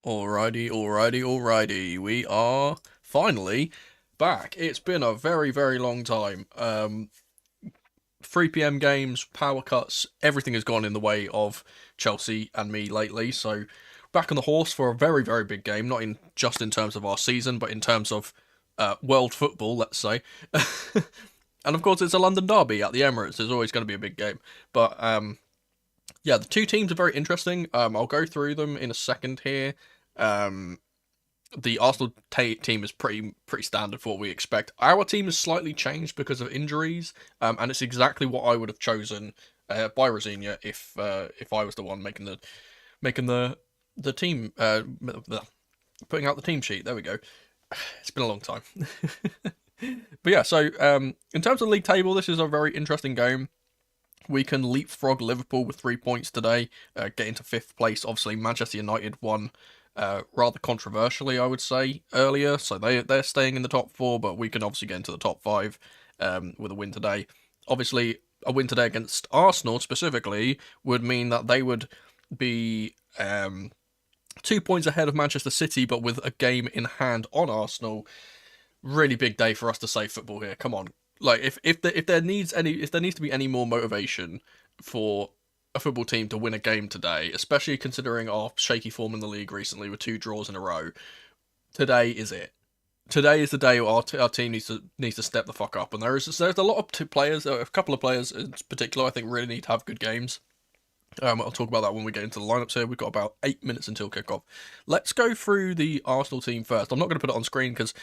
Alrighty. We are finally back. It's been a very, very long time. 3 p.m. games, power cuts, everything has gone in the way of Chelsea and me lately. So back on the horse for a very, very big game. Not in just in terms of our season, but in terms of world football, let's say. And of course, it's a London derby at the Emirates. It's always going to be a big game. But yeah, the two teams are very interesting. I'll go through them in a second here. Um, the Arsenal team is pretty standard for what we expect. Our team has slightly changed because of injuries, and it's exactly what I would have chosen by Rosinia if I was the one making the team putting out the team sheet. There we go. It's been a long time. But yeah, so in terms of league table, this is a very interesting game. We can leapfrog Liverpool with 3 points today, get into 5th place. Obviously, Manchester United won rather controversially, I would say, earlier. So they're staying in the top 4, but we can obviously get into the top 5 with a win today. Obviously, a win today against Arsenal specifically would mean that they would be 2 points ahead of Manchester City, but with a game in hand on Arsenal. Really big day for us to save football here. Come on. Like if there needs to be any more motivation for a football team to win a game today, especially considering our shaky form in the league recently with 2 draws in a row, today is it. Today is the day our team needs to step the fuck up, and there's a lot of players, a couple of players in particular, I think really need to have good games. I'll talk about that when we get into the lineups here. We've got about 8 minutes until kickoff. Let's go through the Arsenal team first. I'm not going to put it on screen because,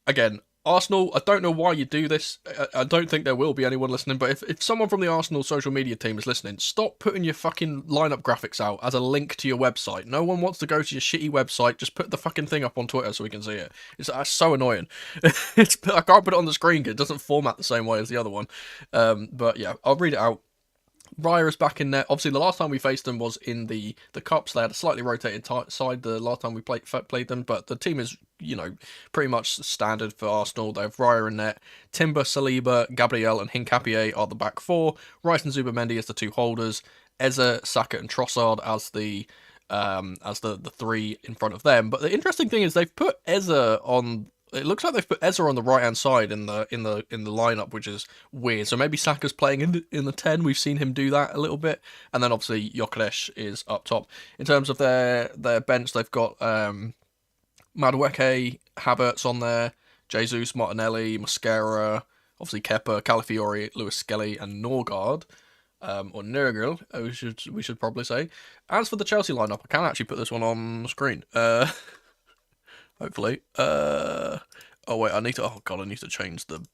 again, Arsenal, I don't know why you do this. I don't think there will be anyone listening, but if someone from the Arsenal social media team is listening, stop putting your fucking lineup graphics out as a link to your website. No one wants to go to your shitty website. Just put the fucking thing up on Twitter so we can see it. It's so annoying. I can't put it on the screen because it doesn't format the same way as the other one. But yeah, I'll read it out. Raya is back in there. Obviously, the last time we faced them was in the Cups. They had a slightly rotated side the last time we played them, but the team is, pretty much standard for Arsenal. They have Raya in net. Timber, Saliba, Gabriel, and Hincapié are the back 4. Rice and Zubamendi as the 2 holders. Eze, Saka, and Trossard as the 3 in front of them. But the interesting thing is they've put Eze on. It looks like they've put Eze on the right hand side in the lineup, which is weird. So maybe Saka's playing in the 10. We've seen him do that a little bit, and then obviously Gyökeres is up top. In terms of their bench, they've got Madueke, Havertz on there, Jesus, Martinelli, Mosquera, obviously Kepa, Calafiori, Lewis Skelly, and Norgard. Or Nurgle, we should probably say. As for the Chelsea lineup, I can actually put this one on the screen. Hopefully. Oh wait, I need to change the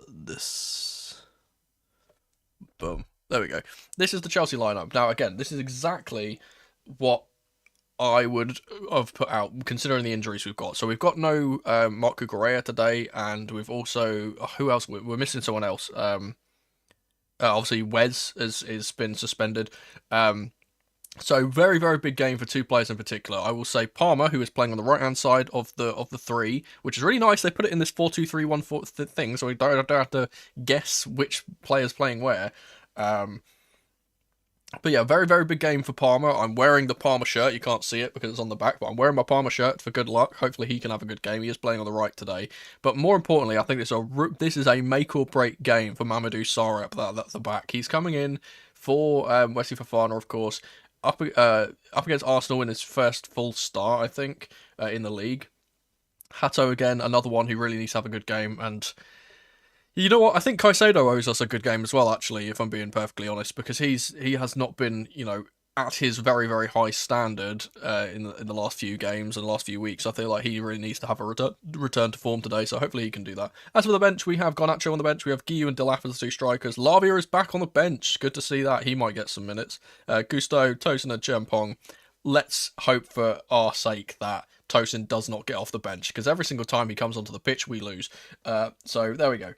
this. Boom. There we go. This is the Chelsea lineup. Now again, this is exactly what I would have put out considering the injuries we've got. So we've got no Marc Cucurella today, and we've also who else? We're missing someone else. Obviously Wes has been suspended. So very, very big game for 2 players in particular. I will say Palmer, who is playing on the right hand side of the 3, which is really nice. They put it in this 4-2-3-1 thing, so we don't have to guess which player's playing where. But yeah, very, very big game for Palmer. I'm wearing the Palmer shirt. You can't see it because it's on the back, but I'm wearing my Palmer shirt for good luck. Hopefully he can have a good game. He is playing on the right today. But more importantly, I think this is a make or break game for Mamadou Sarr at the back. He's coming in for Wesley Fofana, of course. Up against Arsenal in his first full start, I think, in the league. Hato again, another one who really needs to have a good game, and you know what? I think Caicedo owes us a good game as well, actually, if I'm being perfectly honest, because he has not been, at his very, very high standard in the last few games and the last few weeks. I feel like he really needs to have a return to form today, so hopefully he can do that. As for the bench, we have Garnacho on the bench, we have Guiu and Delap as the 2 strikers. Lavia is back on the bench. Good to see that. He might get some minutes. Gusto, Tosin and Chempong. Let's hope for our sake that Tosin does not get off the bench, because every single time he comes onto the pitch, we lose. So there we go.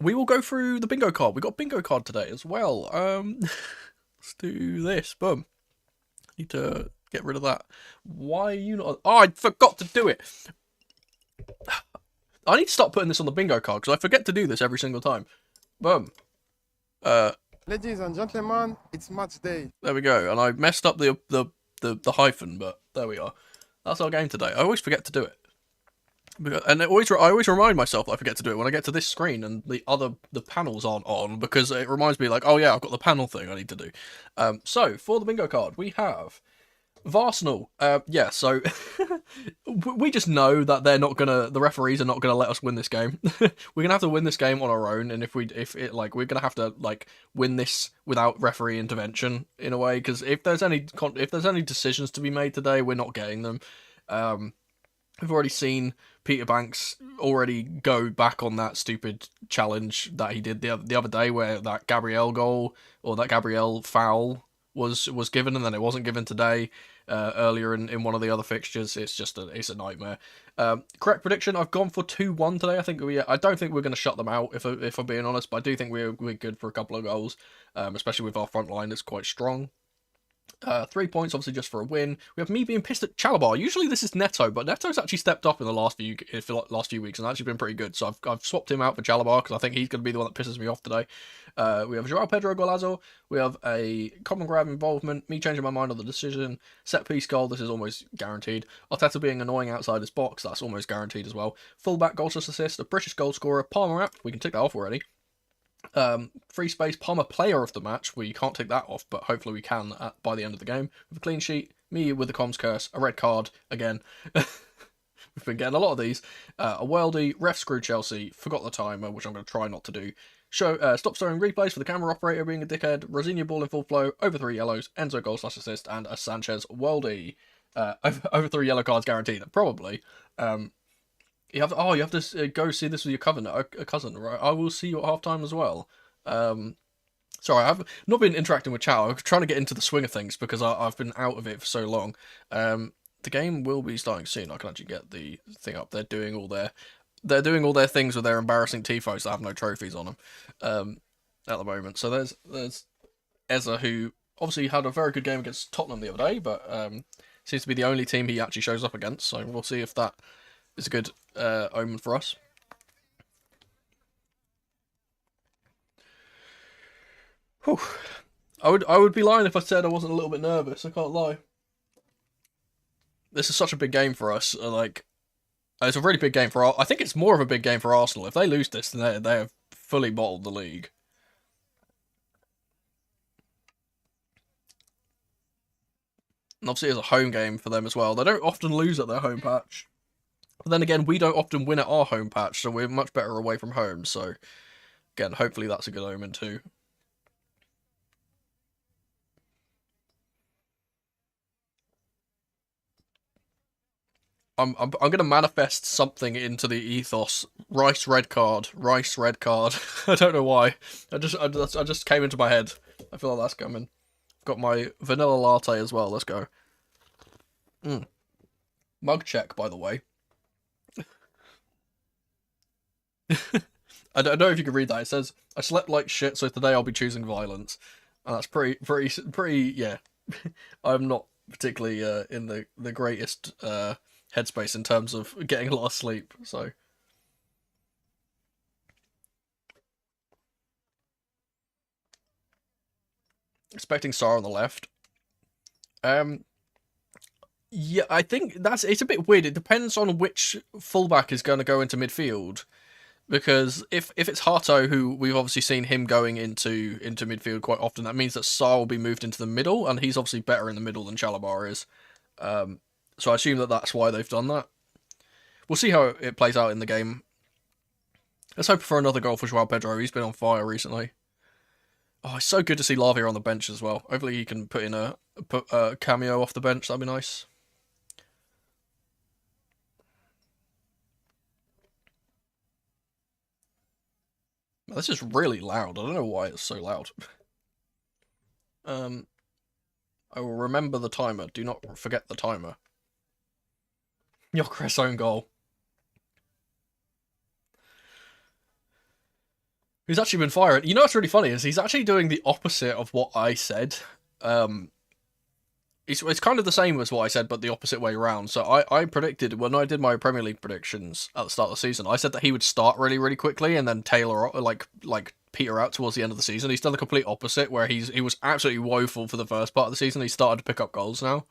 We will go through the bingo card. We got bingo card today as well. Let's do this. Boom. Need to get rid of that. Why are you not? Oh, I forgot to do it. I need to stop putting this on the bingo card because I forget to do this every single time. Boom. Ladies and gentlemen, it's match day. There we go. And I messed up the hyphen, but there we are. That's our game today. I always forget to do it. And I always remind myself that I forget to do it when I get to this screen and the panels aren't on, because it reminds me like, oh yeah, I've got the panel thing I need to do. So for the bingo card we have Arsenal. Yeah, so we just know that the referees are not gonna let us win this game. We're gonna have to win this game on our own, and we're gonna have to like win this without referee intervention in a way, because if there's any decisions to be made today, we're not getting them. We've already seen Peter Banks already go back on that stupid challenge that he did the other day, where that Gabriel goal or that Gabriel foul was given, and then it wasn't given today. Earlier in one of the other fixtures, it's a nightmare. Correct prediction: I've gone for 2-1 today. I don't think we're going to shut them out, if I'm being honest, but I do think we're good for a couple of goals, especially with our front line that's quite strong. 3 points, obviously, just for a win. We have me being pissed at Chalabar. Usually this is Neto, but Neto's actually stepped up in the last few weeks and actually been pretty good. So I've swapped him out for Chalabar because I think he's going to be the one that pisses me off today. We have Joao Pedro Golazo. We have a common grab involvement. Me changing my mind on the decision. Set piece goal. This is almost guaranteed. Arteta being annoying outside his box. That's almost guaranteed as well. Fullback goal assist. A British goal scorer. Palmer app. We can tick that off already. Free space, Palmer player of the match. We can't take that off, but hopefully we can by the end of the game. With a clean sheet, me with the comms curse, a red card again. We've been getting a lot of these. A worldie, ref screw Chelsea, forgot the timer, which I'm going to try not to do. Stop showing replays for the camera operator being a dickhead. Rosinia ball in full flow, over 3 yellows, Enzo goal / assist, and a Sanchez worldie. Over 3 yellow cards guaranteed, probably. You have to go see this with your cousin, right? I will see you at halftime as well. Sorry, I've not been interacting with Chow. I'm trying to get into the swing of things because I've been out of it for so long. The game will be starting soon. I can actually get the thing up. They're doing all their things with their embarrassing tifos that have no trophies on them at the moment. So there's Eza, who obviously had a very good game against Tottenham the other day, but seems to be the only team he actually shows up against. So we'll see if that is a good omen for us. Whew. I would be lying if I said I wasn't a little bit nervous. I can't lie. This is such a big game for us. It's a really big game for. I think it's more of a big game for Arsenal. If they lose this, then they have fully bottled the league. And obviously, it's a home game for them as well. They don't often lose at their home patch. But then again, we don't often win at our home patch, so we're much better away from home. So, again, hopefully that's a good omen too. I'm gonna manifest something into the ethos. Rice red card. Rice red card. I don't know why. I just came into my head. I feel like that's coming. Got my vanilla latte as well. Let's go. Mug check, by the way. I don't know if you can read that. It says, "I slept like shit, so today I'll be choosing violence," and that's pretty. Yeah, I'm not particularly in the greatest headspace in terms of getting a lot of sleep. So, expecting Sarr on the left. Yeah, I think it's a bit weird. It depends on which fullback is going to go into midfield. Because if it's Hato, who we've obviously seen him going into midfield quite often, that means that Sarr will be moved into the middle, and he's obviously better in the middle than Chalabar is. So I assume that's why they've done that. We'll see how it plays out in the game. Let's hope for another goal for Joao Pedro. He's been on fire recently. Oh, it's so good to see Lavia on the bench as well. Hopefully he can put a cameo off the bench. That'd be nice. This is really loud. I don't know why it's so loud. I will remember the timer. Do not forget the timer. Gyökeres own goal. He's actually been firing. You know what's really funny is he's actually doing the opposite of what I said. It's kind of the same as what I said, but the opposite way around. So I predicted, when I did my Premier League predictions at the start of the season, I said that he would start really, really quickly and then tailor, like peter out towards the end of the season. He's done the complete opposite, where he was absolutely woeful for the first part of the season. He started to pick up goals now.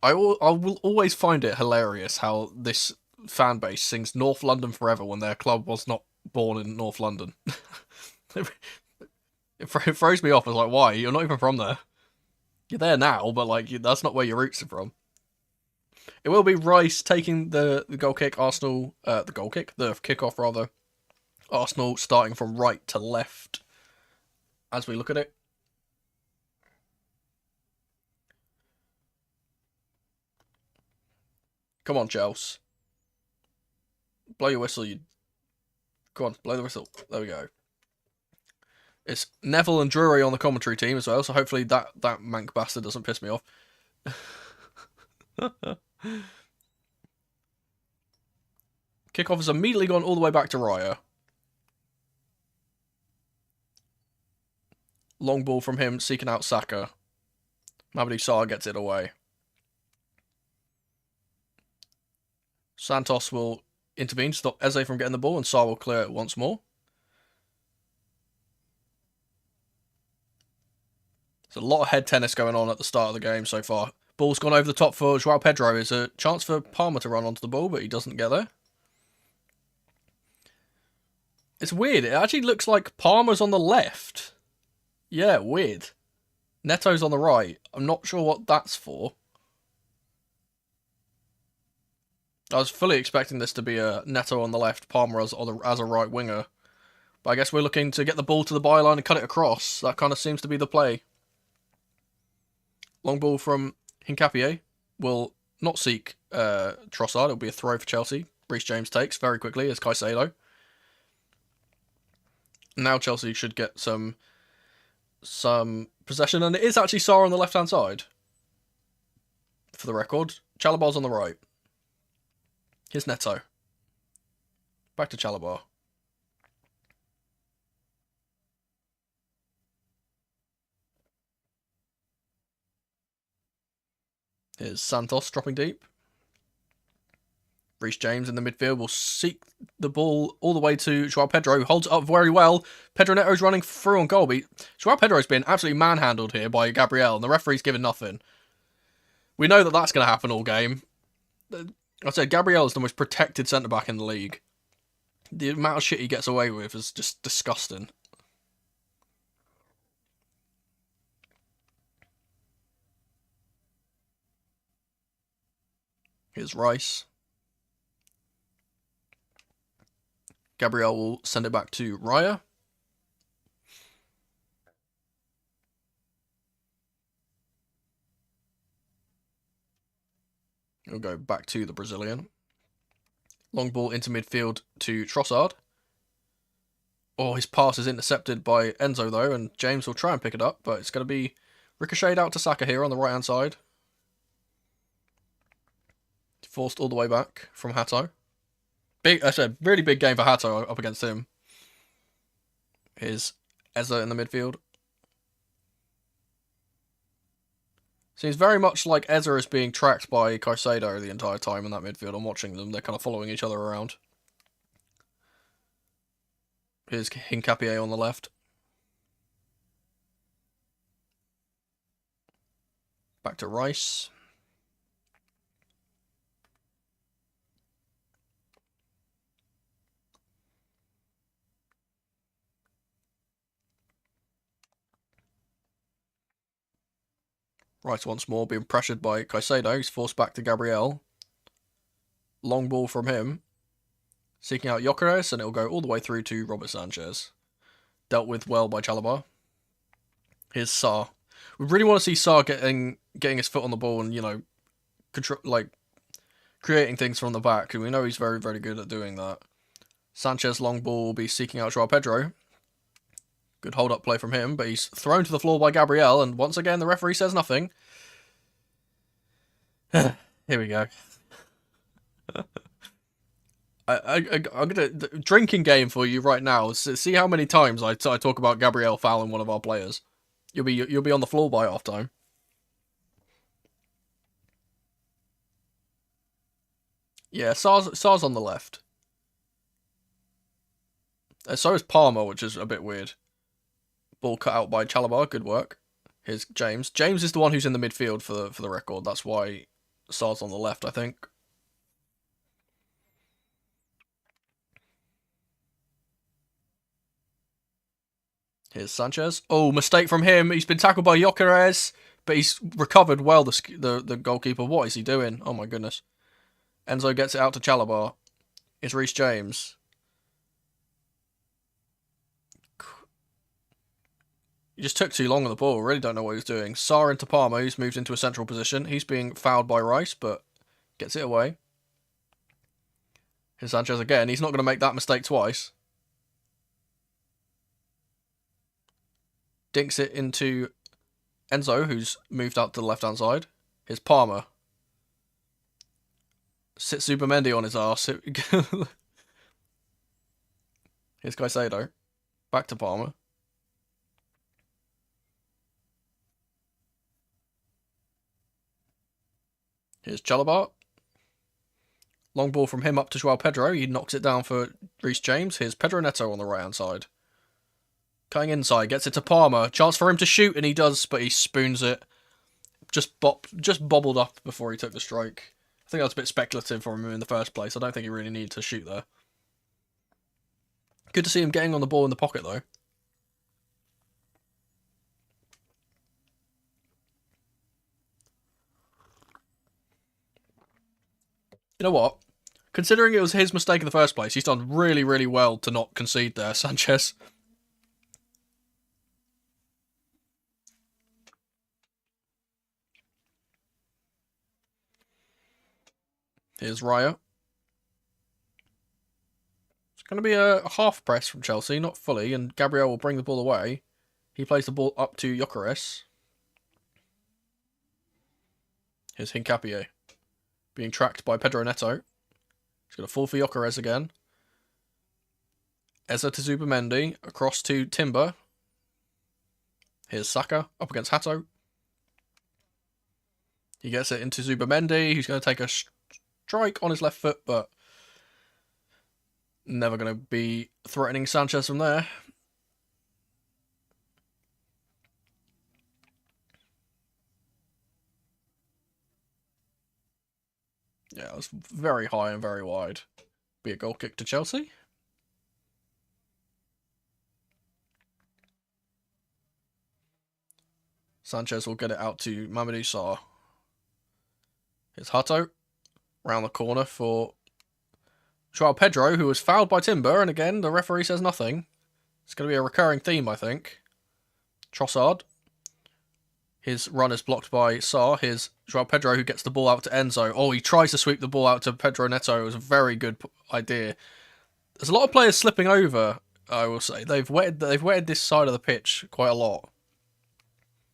I will always find it hilarious how this fan base sings North London forever when their club was not born in North London. It throws me off. It's like, why? You're not even from there. You're there now, but like that's not where your roots are from. It will be Rice taking the goal kick. Arsenal, the kickoff rather. Arsenal starting from right to left as we look at it. Come on, Chelsea. Blow your whistle, you... Go on, blow the whistle. There we go. It's Neville and Drury on the commentary team as well, so hopefully that mank bastard doesn't piss me off. Kickoff has immediately gone all the way back to Raya. Long ball from him, seeking out Saka. Mamadou Sarr gets it away. Santos will intervene to stop Eze from getting the ball, and Sarr will clear it once more. There's a lot of head tennis going on at the start of the game so far. Ball's gone over the top for João Pedro. There's a chance for Palmer to run onto the ball, but he doesn't get there. It's weird. It actually looks like Palmer's on the left. Yeah, weird. Neto's on the right. I'm not sure what that's for. I was fully expecting this to be a Neto on the left, Palmer as a right winger. But I guess we're looking to get the ball to the byline and cut it across. That kind of seems to be the play. Long ball from Hincapié will not seek Trossard. It'll be a throw for Chelsea. Reece James takes very quickly as Caicedo. Now Chelsea should get some possession, and it is actually Sarr on the left-hand side. For the record, Chalobah's on the right. Here's Neto. Back to Chalobah. Here's Santos dropping deep. Reece James in the midfield will seek the ball all the way to João Pedro, who holds it up very well. Pedro Neto's running through on goal. João Pedro's been absolutely manhandled here by Gabriel, and the referee's given nothing. We know that that's going to happen all game. I said Gabriel is the most protected centre-back in the league. The amount of shit he gets away with is just disgusting. Here's Rice. Gabriel will send it back to Raya. He'll go back to the Brazilian. Long ball into midfield to Trossard. Oh, his pass is intercepted by Enzo though, and James will try and pick it up, but it's going to be ricocheted out to Saka here on the right-hand side. Forced all the way back from Hato. I said, really big game for Hato up against him. Here's Eze in the midfield. Seems very much like Eze is being tracked by Caicedo the entire time in that midfield. I'm watching them. They're kind of following each other around. Here's Hincapié on the left. Back to Rice. Rice once more, being pressured by Caicedo. He's forced back to Gabriel. Long ball from him. Seeking out Gyökeres, and it'll go all the way through to Robert Sanchez. Dealt with well by Chalobah. Here's Sarr. We really want to see Sarr getting his foot on the ball and, you know, creating things from the back. And we know he's very, very good at doing that. Sanchez long ball will be seeking out João Pedro. Good hold-up play from him, but he's thrown to the floor by Gabriel, and once again the referee says nothing. Here we go. I'm gonna drinking game for you right now. See how many times I talk about Gabriel fouling one of our players. You'll be on the floor by half time. Yeah, Sar's on the left. So is Palmer, which is a bit weird. Ball cut out by Chalabar. Good work. Here's James. James is the one who's in the midfield for the record. That's why Sar's on the left, I think. Here's Sanchez. Oh, mistake from him. He's been tackled by Gyökeres, but he's recovered well, the goalkeeper. What is he doing? Oh, my goodness. Enzo gets it out to Chalabar. It's Reece James. He just took too long on the ball. Really don't know what he's doing. Sarr into Palmer, who's moved into a central position. He's being fouled by Rice, but gets it away. Here's Sanchez again. He's not going to make that mistake twice. Dinks it into Enzo, who's moved out to the left-hand side. Here's Palmer. Sits Zubamendi on his arse. Here's Caicedo. Back to Palmer. Here's Chalabar. Long ball from him up to João Pedro. He knocks it down for Reece James. Here's Pedro Neto on the right-hand side. Cutting inside, gets it to Palmer. Chance for him to shoot, and he does, but he spoons it. Just bobbled up before he took the strike. I think that was a bit speculative from him in the first place. I don't think he really needed to shoot there. Good to see him getting on the ball in the pocket, though. You know what? Considering it was his mistake in the first place, he's done really, really well to not concede there, Sanchez. Here's Raya. It's going to be a half press from Chelsea, not fully, and Gabriel will bring the ball away. He plays the ball up to Gyökeres. Here's Hincapié. Being tracked by Pedro Neto. He's going to fall for Gyökeres again. Eza to Zubamendi. Across to Timber. Here's Saka up against Hato. He gets it into Zubamendi. He's going to take a strike on his left foot, but never going to be threatening Sanchez from there. Yeah, it was very high and very wide. Be a goal kick to Chelsea. Sanchez will get it out to Mamadou Sarr. Here's Hato. Round the corner for João Pedro, who was fouled by Timber, and again, the referee says nothing. It's going to be a recurring theme, I think. Trossard. His run is blocked by Sarr. Here's João Pedro, who gets the ball out to Enzo. Oh, he tries to sweep the ball out to Pedro Neto. It was a very good idea. There's a lot of players slipping over, I will say. They've wetted this side of the pitch quite a lot.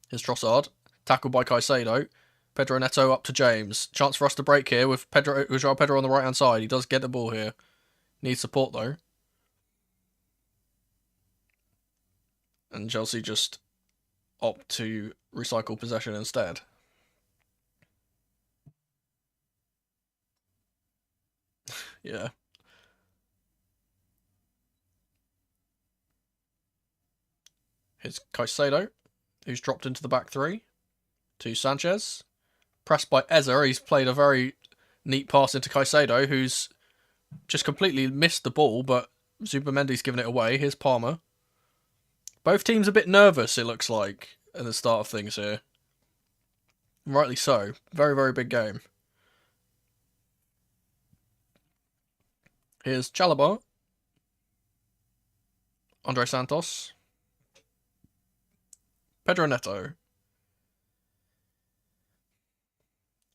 Here's Trossard. Tackled by Caicedo. Pedro Neto up to James. Chance for us to break here with João Pedro on the right-hand side. He does get the ball here. Needs support, though. And Chelsea just opt to recycle possession instead. Yeah. Here's Caicedo, who's dropped into the back three. To Sanchez. Pressed by Eza. He's played a very neat pass into Caicedo, who's just completely missed the ball, but Zubamendi's given it away. Here's Palmer. Both teams a bit nervous, it looks like, at the start of things here. Rightly so. Very, very big game. Here's Chalabar. Andre Santos. Pedro Neto.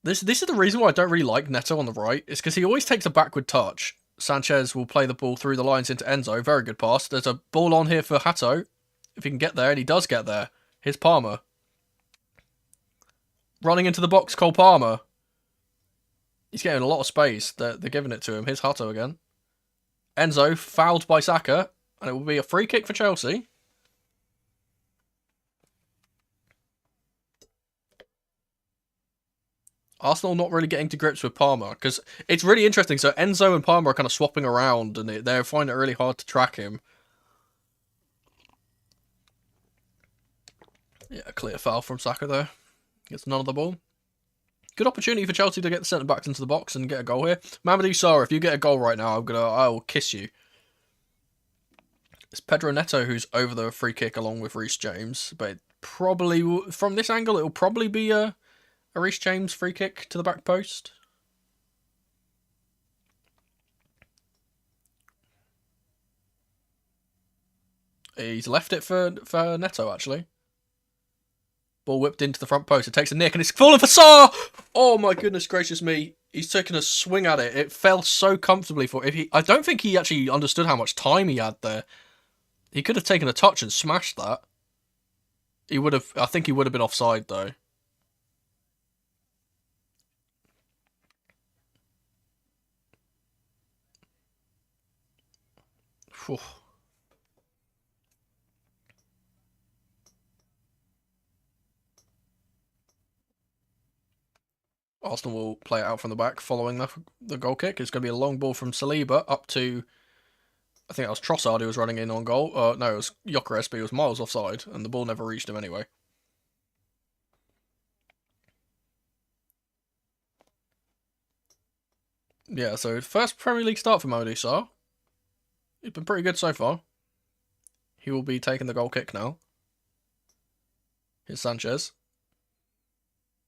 This is the reason why I don't really like Neto on the right. It's because he always takes a backward touch. Sanchez will play the ball through the lines into Enzo. Very good pass. There's a ball on here for Hato. If he can get there, and he does get there. Here's Palmer. Running into the box, Cole Palmer. He's getting a lot of space. They're giving it to him. Here's Hato again. Enzo, fouled by Saka. And it will be a free kick for Chelsea. Arsenal not really getting to grips with Palmer, because it's really interesting. So Enzo and Palmer are kind of swapping around, and they're finding it really hard to track him. Yeah, a clear foul from Saka there. Gets none of the ball. Good opportunity for Chelsea to get the centre backs into the box and get a goal here. Mamadou Sarr, if you get a goal right now, I will kiss you. It's Pedro Neto who's over the free kick along with Reece James, but probably from this angle it'll probably be a Reece James free kick to the back post. He's left it for Neto actually. Ball whipped into the front post. It takes a nick and it's falling for Sarr. Oh my goodness gracious me! He's taken a swing at it. It fell so comfortably for him. I don't think he actually understood how much time he had there. He could have taken a touch and smashed that. He would have. I think he would have been offside though. Whew. Arsenal will play it out from the back following the goal kick. It's going to be a long ball from Saliba up to, I think that was Trossard who was running in on goal. No, it was Gyökeres, but he was miles offside, and the ball never reached him anyway. Yeah, so first Premier League start for Mamadou Sarr. He's been pretty good so far. He will be taking the goal kick now. Here's Sanchez.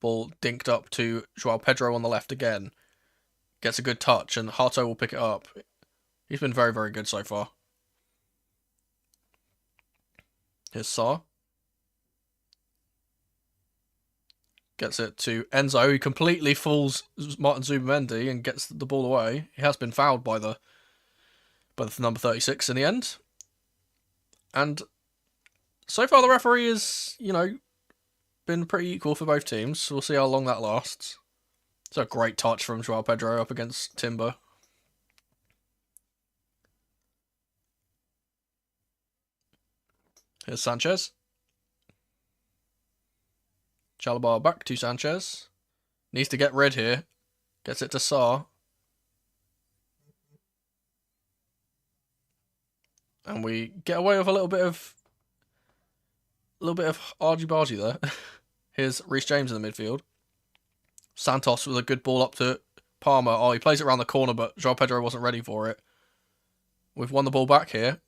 Ball dinked up to João Pedro on the left again. Gets a good touch, and Harto will pick it up. He's been very, very good so far. Here's Sarr. Gets it to Enzo, who completely fools Martin Zubimendi and gets the ball away. He has been fouled by the number 36 in the end. And so far the referee is, been pretty equal for both teams. We'll see how long that lasts. It's a great touch from João Pedro up against Timber. Here's Sanchez. Chalobah back to Sanchez. Needs to get red here. Gets it to Sarr. And we get away with a little bit of argy-bargy there. Here's Reece James in the midfield. Santos with a good ball up to Palmer. Oh, he plays it around the corner, but João Pedro wasn't ready for it. We've won the ball back here.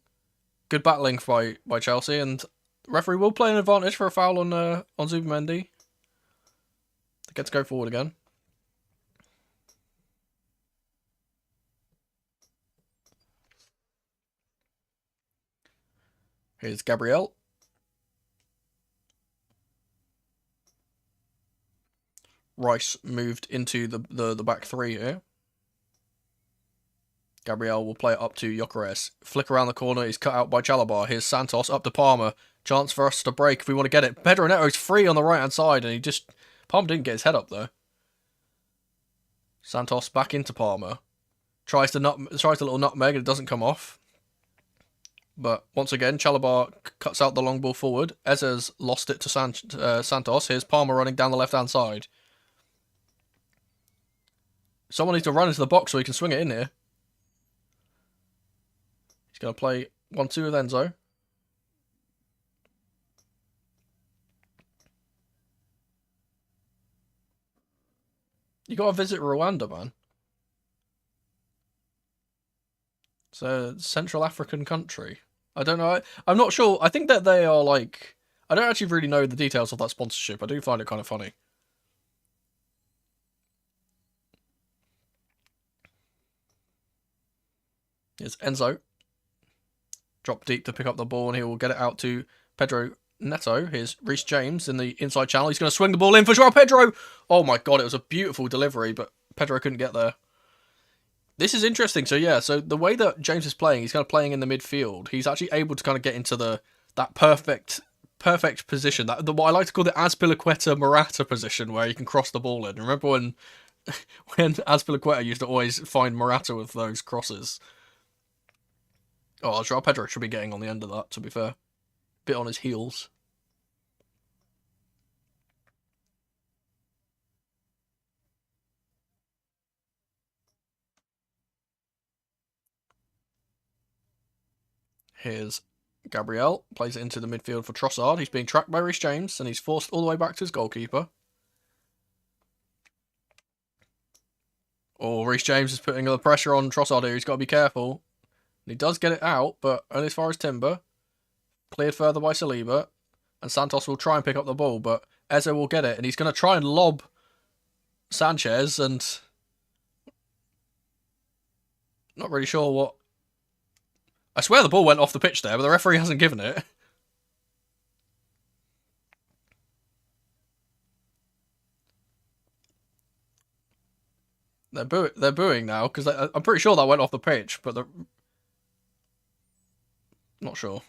Good battling by Chelsea, and the referee will play an advantage for a foul on Zubimendi. They get to go forward again. Here's Gabriel. Rice moved into the back three here. Gabriel will play it up to Gyökeres. Flick around the corner. He's cut out by Chalobah. Here's Santos up to Palmer. Chance for us to break if we want to get it. Pedro Neto's free on the right-hand side, and Palmer didn't get his head up though. Santos back into Palmer. Tries a little nutmeg and it doesn't come off. But once again, Chalobah cuts out the long ball forward. Ezes lost it to Santos. Here's Palmer running down the left-hand side. Someone needs to run into the box so he can swing it in here. He's going to play 1-2 with Enzo. You got to visit Rwanda, man. It's a Central African country. I don't know. I'm not sure. I think that they are like... I don't actually really know the details of that sponsorship. I do find it kind of funny. Here's Enzo. Drop deep to pick up the ball, and he will get it out to Pedro Neto. Here's Reece James in the inside channel. He's going to swing the ball in for João Pedro. Oh my god, it was a beautiful delivery, but Pedro couldn't get there. This is interesting. So yeah, so the way that James is playing, he's kind of playing in the midfield. He's actually able to kind of get into that perfect position. What I like to call the Azpilicueta Morata position, where you can cross the ball in. Remember when Azpilicueta used to always find Morata with those crosses? Oh, João Pedro should be getting on the end of that, to be fair. Bit on his heels. Here's Gabriel. Plays it into the midfield for Trossard. He's being tracked by Reece James, and he's forced all the way back to his goalkeeper. Oh, Reece James is putting the pressure on Trossard here. He's got to be careful. And he does get it out, but only as far as Timber. Cleared further by Saliba. And Santos will try and pick up the ball, but Eze will get it, and he's going to try and lob Sanchez, and not really sure what. I swear the ball went off the pitch there, but the referee hasn't given it. They're booing now, because I'm pretty sure that went off the pitch, but they're not sure.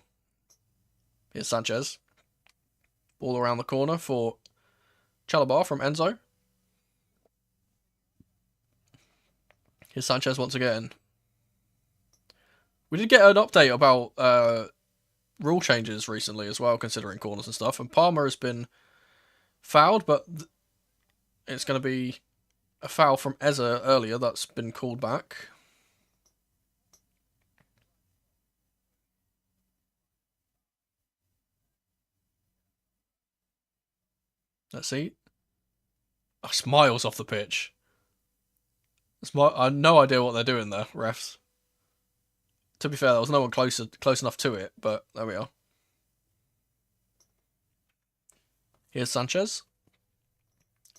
Here's Sanchez. Ball around the corner for Chalobah from Enzo. Here's Sanchez once again. We did get an update about rule changes recently as well, considering corners and stuff. And Palmer has been fouled, but it's going to be a foul from Eze earlier that's been called back. Let's see. Oh, it's miles off the pitch. I have no idea what they're doing there, refs. To be fair, there was no one close enough to it, but there we are. Here's Sanchez.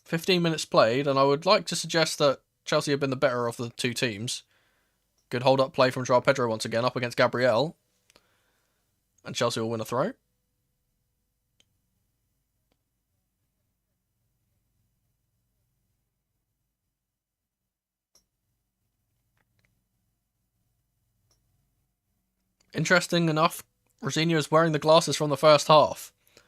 15 minutes played, and I would like to suggest that Chelsea have been the better of the two teams. Good hold-up play from Joao Pedro once again, up against Gabriel. And Chelsea will win a throw. Interesting enough, Rosinho is wearing the glasses from the first half. I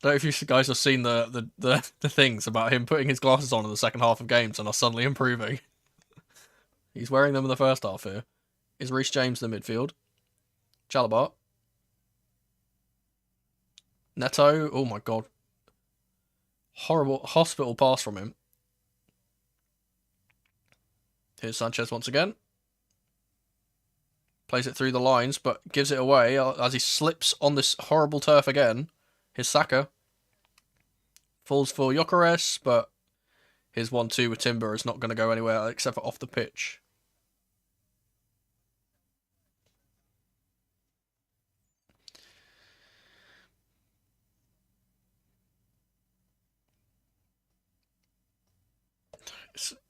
don't know if you guys have seen the things about him putting his glasses on in the second half of games and are suddenly improving. He's wearing them in the first half here. Is Reece James in the midfield? Chalobah. Neto. Oh my god. Horrible hospital pass from him. Here's Sanchez once again. Plays it through the lines, but gives it away as he slips on this horrible turf again. Here's Saka. Falls for Gyökeres, but his 1-2 with Timber is not going to go anywhere except for off the pitch.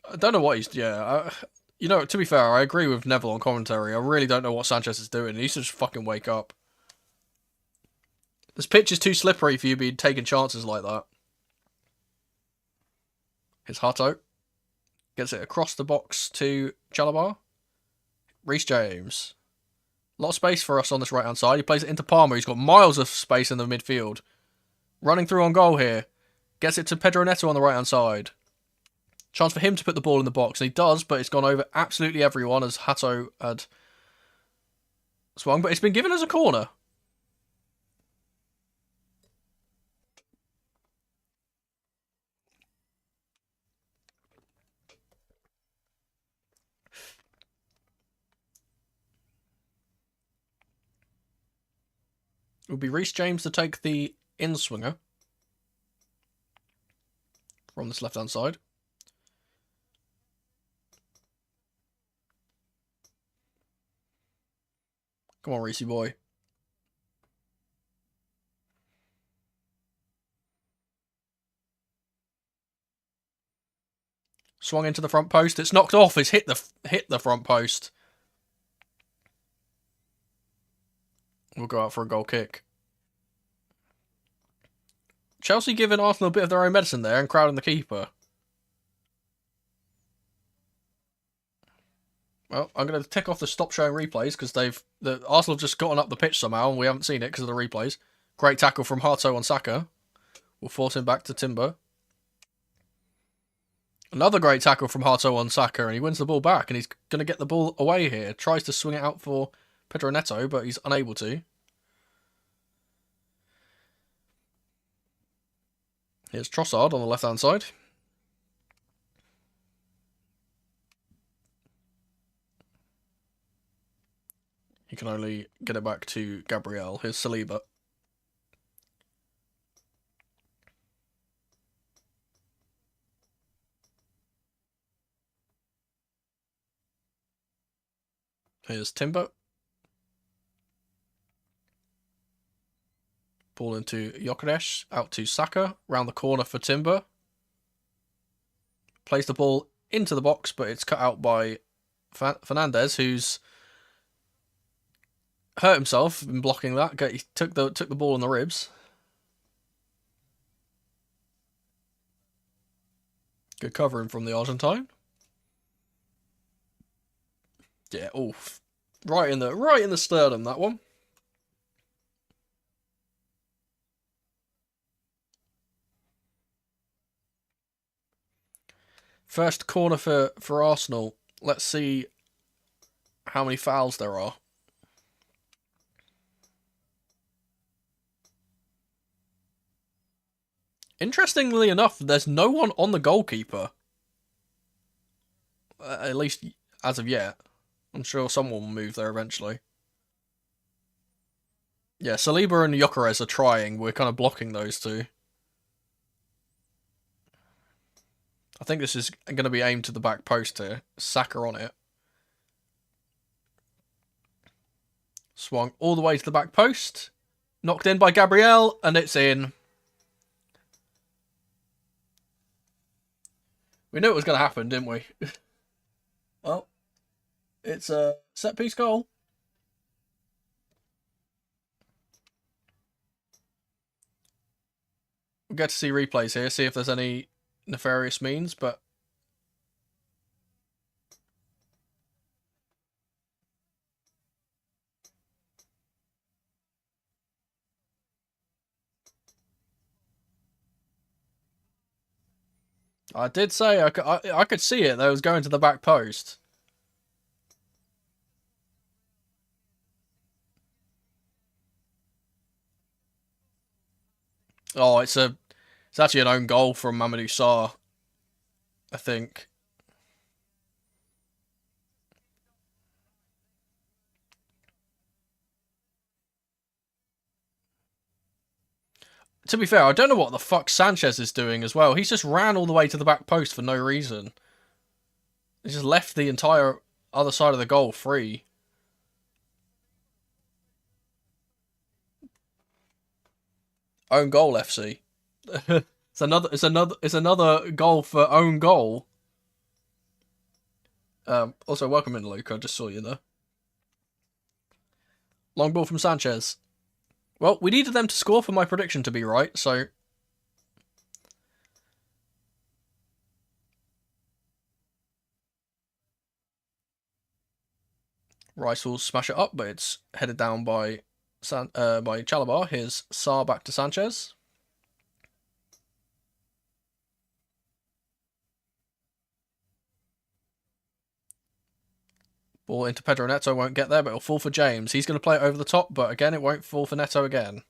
I don't know what he's... Yeah, you know, to be fair, I agree with Neville on commentary. I really don't know what Sanchez is doing. He needs to just fucking wake up. This pitch is too slippery for you to be taking chances like that. Here's Hato. Gets it across the box to Chalobah. Reece James. A lot of space for us on this right-hand side. He plays it into Palmer. He's got miles of space in the midfield. Running through on goal here. Gets it to Pedro Neto on the right-hand side. Chance for him to put the ball in the box, and he does, but it's gone over absolutely everyone as Hato had swung, but it's been given as a corner. It would be Reece James to take the in-swinger from this left-hand side. Come on, Reece boy. Swung into the front post. It's knocked off. It's hit the front post. We'll go out for a goal kick. Chelsea giving Arsenal a bit of their own medicine there and crowding the keeper. Well, I'm going to tick off the stop showing replays because Arsenal have just gotten up the pitch somehow and we haven't seen it because of the replays. Great tackle from Hato on Saka. We'll force him back to Timber. Another great tackle from Hato on Saka, and he wins the ball back, and he's going to get the ball away here. Tries to swing it out for Pedro Neto, but he's unable to. Here's Trossard on the left-hand side. He can only get it back to Gabriel. Here's Saliba. Here's Timber. Ball into Gyökeres. Out to Saka. Round the corner for Timber. Plays the ball into the box, but it's cut out by Fernandez, who's hurt himself in blocking that. He took the ball in the ribs. Good covering from the Argentine. Yeah, oof. Right in the sternum, that one. First corner for Arsenal. Let's see how many fouls there are. Interestingly enough, there's no one on the goalkeeper. At least as of yet. I'm sure someone will move there eventually. Yeah, Saliba and Gyökeres are trying. We're kind of blocking those two. I think this is going to be aimed to the back post here. Saka on it. Swung all the way to the back post. Knocked in by Gabriel, and it's in. We knew it was going to happen, didn't we? Well, it's a set-piece goal. We'll get to see replays here, see if there's any nefarious means, but I did say I could see it. That was going to the back post. Oh, it's actually an own goal from Mamadou Sarr, I think. To be fair, I don't know what the fuck Sanchez is doing as well. He's just ran all the way to the back post for no reason. He just left the entire other side of the goal free. Own goal, FC. It's another goal for own goal. Also, welcome in, Luke. I just saw you there. Long ball from Sanchez. Well, we needed them to score for my prediction to be right, so Rice will smash it up, but it's headed down by Chalobah. Here's Sarr back to Sanchez. Ball into Pedro Neto, won't get there, but it'll fall for James. He's going to play it over the top, but again, it won't fall for Neto again.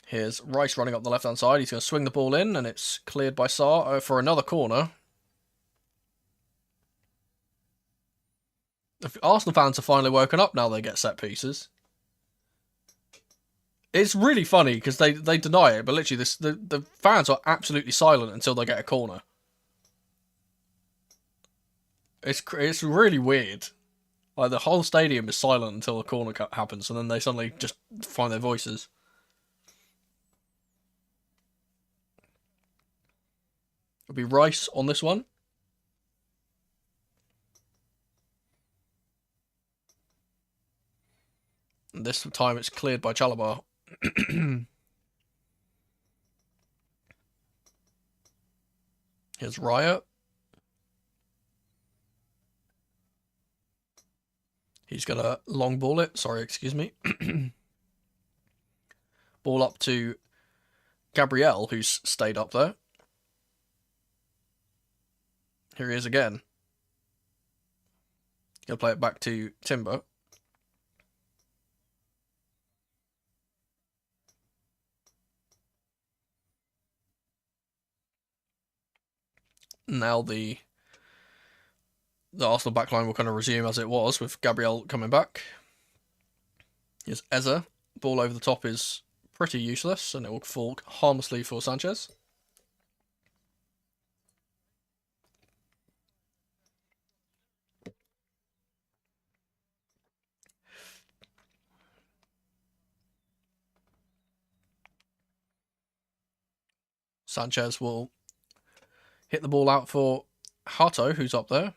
Here's Rice running up the left-hand side. He's going to swing the ball in, and it's cleared by Sarr for another corner. If Arsenal fans are finally woken up now they get set pieces. It's really funny because they deny it, but literally the fans are absolutely silent until they get a corner. It's really weird. Like the whole stadium is silent until a corner happens, and then they suddenly just find their voices. It'll be Rice on this one. And this time it's cleared by Chalobah. Here's Raya. He's going to long ball it. Sorry, excuse me. Ball up to Gabriel, who's stayed up there. Here he is again. He'll play it back to Timber. Now the Arsenal backline will kind of resume as it was, with Gabriel coming back. Here's Eza. Ball over the top is pretty useless, and it will fall harmlessly for Sanchez. Sanchez will hit the ball out for Hato, who's up there.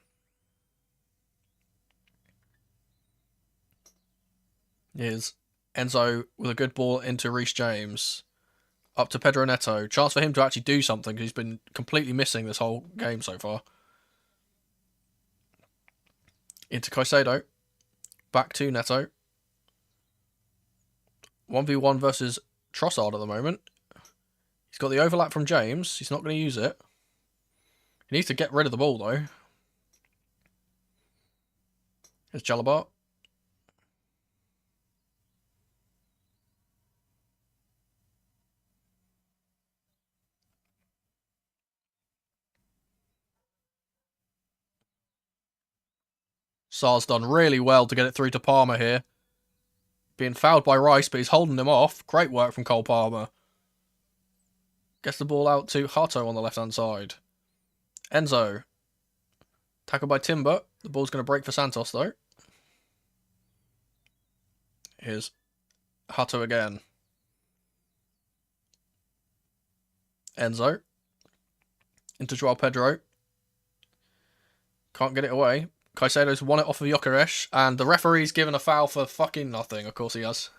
Here's Enzo with a good ball into Reece James. Up to Pedro Neto. Chance for him to actually do something, because he's been completely missing this whole game so far. Into Caicedo. Back to Neto. 1v1 versus Trossard at the moment. He's got the overlap from James. He's not going to use it. He needs to get rid of the ball, though. Here's Jalabert. Sarr's done really well to get it through to Palmer here. Being fouled by Rice, but he's holding him off. Great work from Cole Palmer. Gets the ball out to Hato on the left-hand side. Enzo. Tackled by Timber. The ball's going to break for Santos, though. Here's Hato again. Enzo. Into Joao Pedro. Can't get it away. Caicedo's won it off of Gyökeres, and the referee's given a foul for fucking nothing. Of course he has.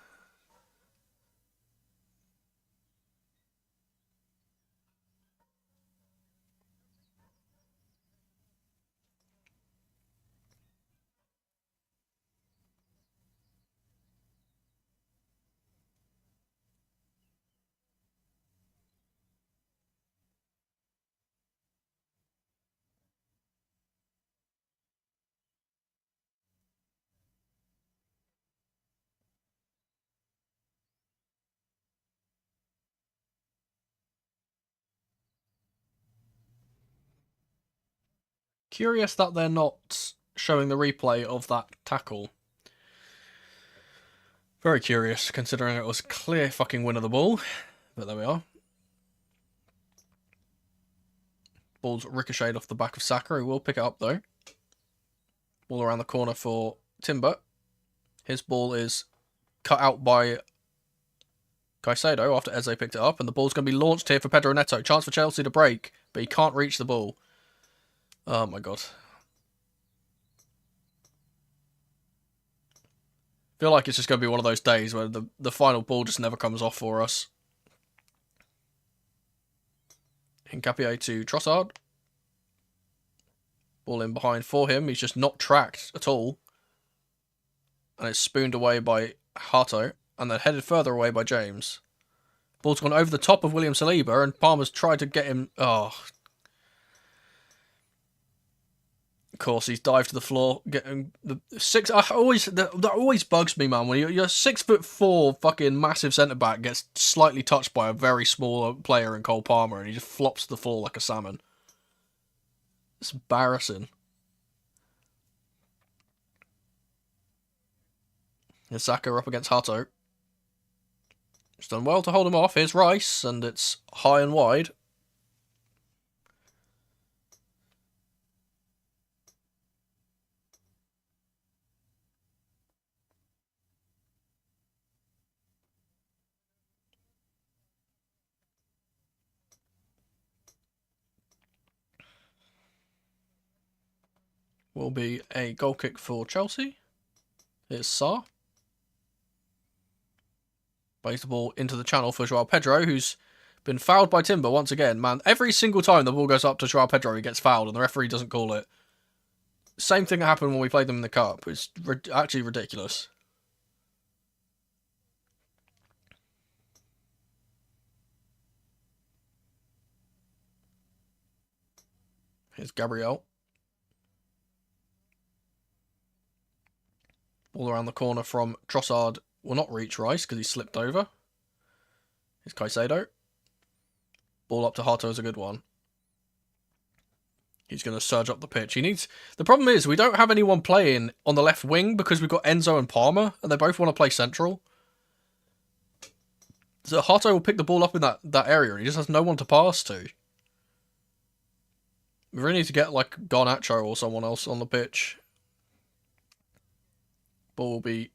Curious that they're not showing the replay of that tackle. Very curious, considering it was clear fucking win of the ball. But there we are. Ball's ricocheted off the back of Saka, who will pick it up though. Ball around the corner for Timber. His ball is cut out by Caicedo after Eze picked it up, and the ball's going to be launched here for Pedro Neto. Chance for Chelsea to break, but he can't reach the ball. Oh my god. Feel like it's just going to be one of those days where the final ball just never comes off for us. Hincapié to Trossard. Ball in behind for him. He's just not tracked at all. And it's spooned away by Hato. And then headed further away by James. Ball's gone over the top of William Saliba, and Palmer's tried to get him. Oh. Of course, he's dived to the floor, getting the six. That always bugs me, man. When you're 6'4" fucking massive centre back gets slightly touched by a very small player in Cole Palmer, and he just flops to the floor like a salmon. It's embarrassing. Here's Saka up against Hato. He's done well to hold him off. Here's Rice, and it's high and wide. Will be a goal kick for Chelsea. Here's Sarr. Plays the ball into the channel for Joao Pedro, who's been fouled by Timber once again. Man, every single time the ball goes up to Joao Pedro, he gets fouled, and the referee doesn't call it. Same thing that happened when we played them in the Cup. It's actually ridiculous. Here's Gabriel. Ball around the corner from Trossard. Will not reach Rice because he slipped over. Here's Caicedo. Ball up to Hato is a good one. He's going to surge up the pitch. He needs. The problem is we don't have anyone playing on the left wing because we've got Enzo and Palmer, and they both want to play central. So Hato will pick the ball up in that area, and he just has no one to pass to. We really need to get like Garnacho or someone else on the pitch. Ball will be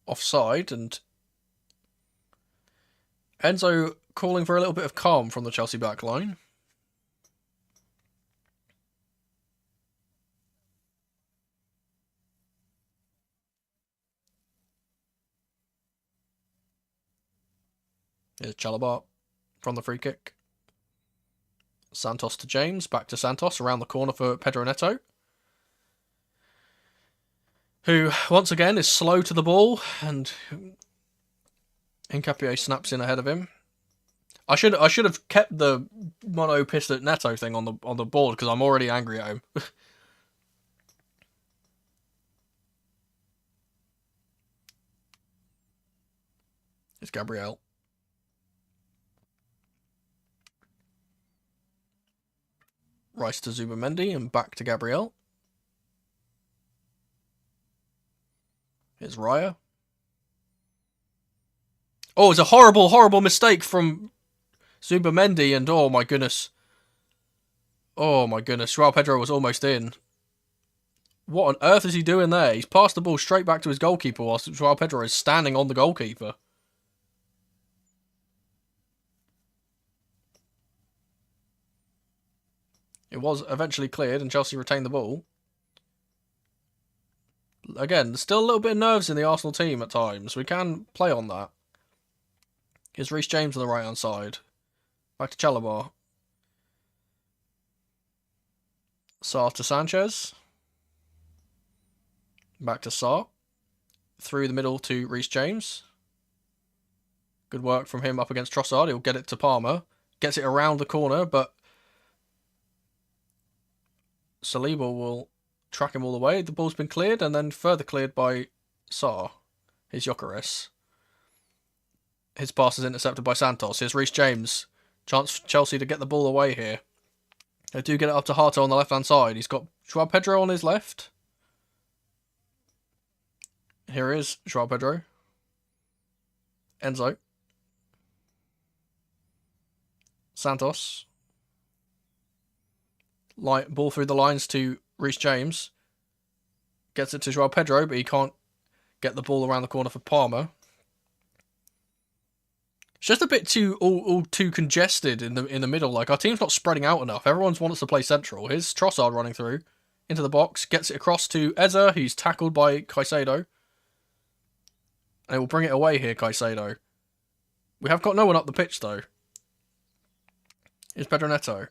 offside, and Enzo calling for a little bit of calm from the Chelsea back line. Here's Chalobah from the free kick. Santos to James, back to Santos, around the corner for Pedro Neto, who once again is slow to the ball, and Hincapié snaps in ahead of him. I should have kept the mono pissed at Neto thing on the board because I'm already angry at him. It's Gabriel. Rice to Zubamendi and back to Gabriel. Here's Raya. Oh, it's a horrible, horrible mistake from Zubamendi, and oh my goodness. Oh my goodness, João Pedro was almost in. What on earth is he doing there? He's passed the ball straight back to his goalkeeper whilst João Pedro is standing on the goalkeeper. It was eventually cleared and Chelsea retained the ball. Again, there's still a little bit of nerves in the Arsenal team at times. We can play on that. Here's Reece James on the right-hand side. Back to Chalobah. Sarr to Sanchez. Back to Sarr. Through the middle to Reece James. Good work from him up against Trossard. He'll get it to Palmer. Gets it around the corner, but Saliba will track him all the way. The ball's been cleared and then further cleared by Sarr. Here's Gyökeres. His pass is intercepted by Santos. Here's Reece James. Chance for Chelsea to get the ball away here. They do get it up to Hato on the left-hand side. He's got João Pedro on his left. Here is João Pedro. Enzo. Santos. Ball through the lines to Reece James. Gets it to João Pedro, but he can't get the ball around the corner for Palmer. It's just a bit too all too congested in the middle. Like, our team's not spreading out enough. Everyone wants to play central. Here's Trossard running through into the box, gets it across to Eza, who's tackled by Caicedo. And he will bring it away here, Caicedo. We have got no one up the pitch though. Here's Pedro Neto.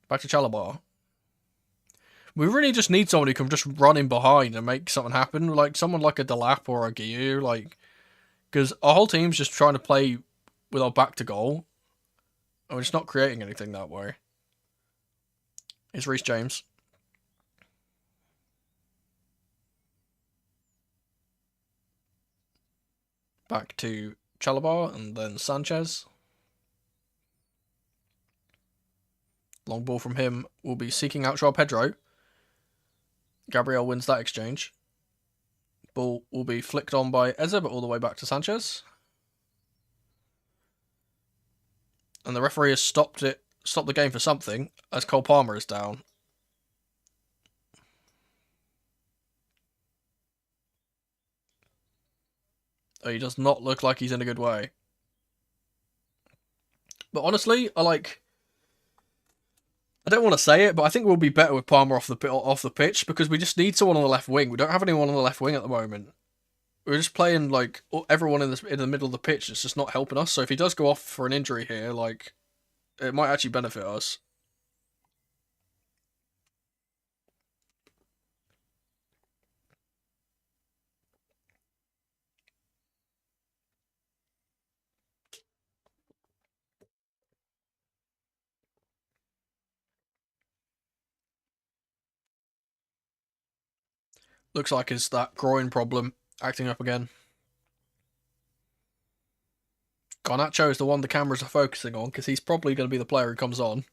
Back to Chalobah. We really just need someone who can just run in behind and make something happen. Like someone like a Delap or a Guiu. Like, because our whole team's just trying to play with our back to goal. And we're just not creating anything that way. Here's Reece James. Back to Chalobah and then Sanchez. Long ball from him will be seeking out João Pedro. Gabriel wins that exchange. Ball will be flicked on by Eza, but all the way back to Sanchez. And the referee has stopped the game for something, as Cole Palmer is down. Oh, he does not look like he's in a good way. But honestly, I don't want to say it, but I think we'll be better with Palmer off the pitch because we just need someone on the left wing. We don't have anyone on the left wing at the moment. We're just playing like everyone in the middle of the pitch. It's just not helping us. So if he does go off for an injury here, like, it might actually benefit us. Looks like it's that groin problem acting up again. Garnacho is the one the cameras are focusing on because he's probably going to be the player who comes on.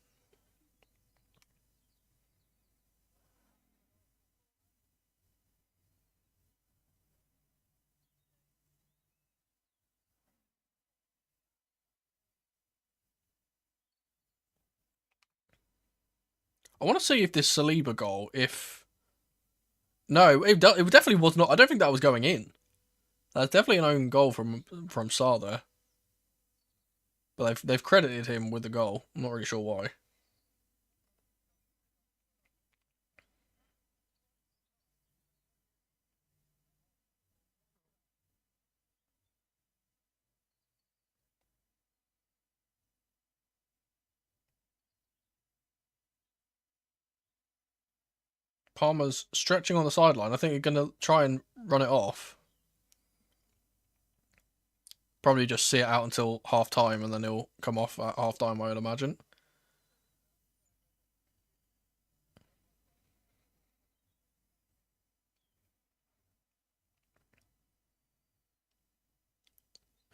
I want to see if this Saliba goal, if... No, it definitely was not. I don't think that was going in. That's definitely an own goal from Sarr there. But they've credited him with the goal. I'm not really sure why. Palmer's stretching on the sideline. I think you're going to try and run it off. Probably just see it out until half time and then he'll come off at half time, I would imagine.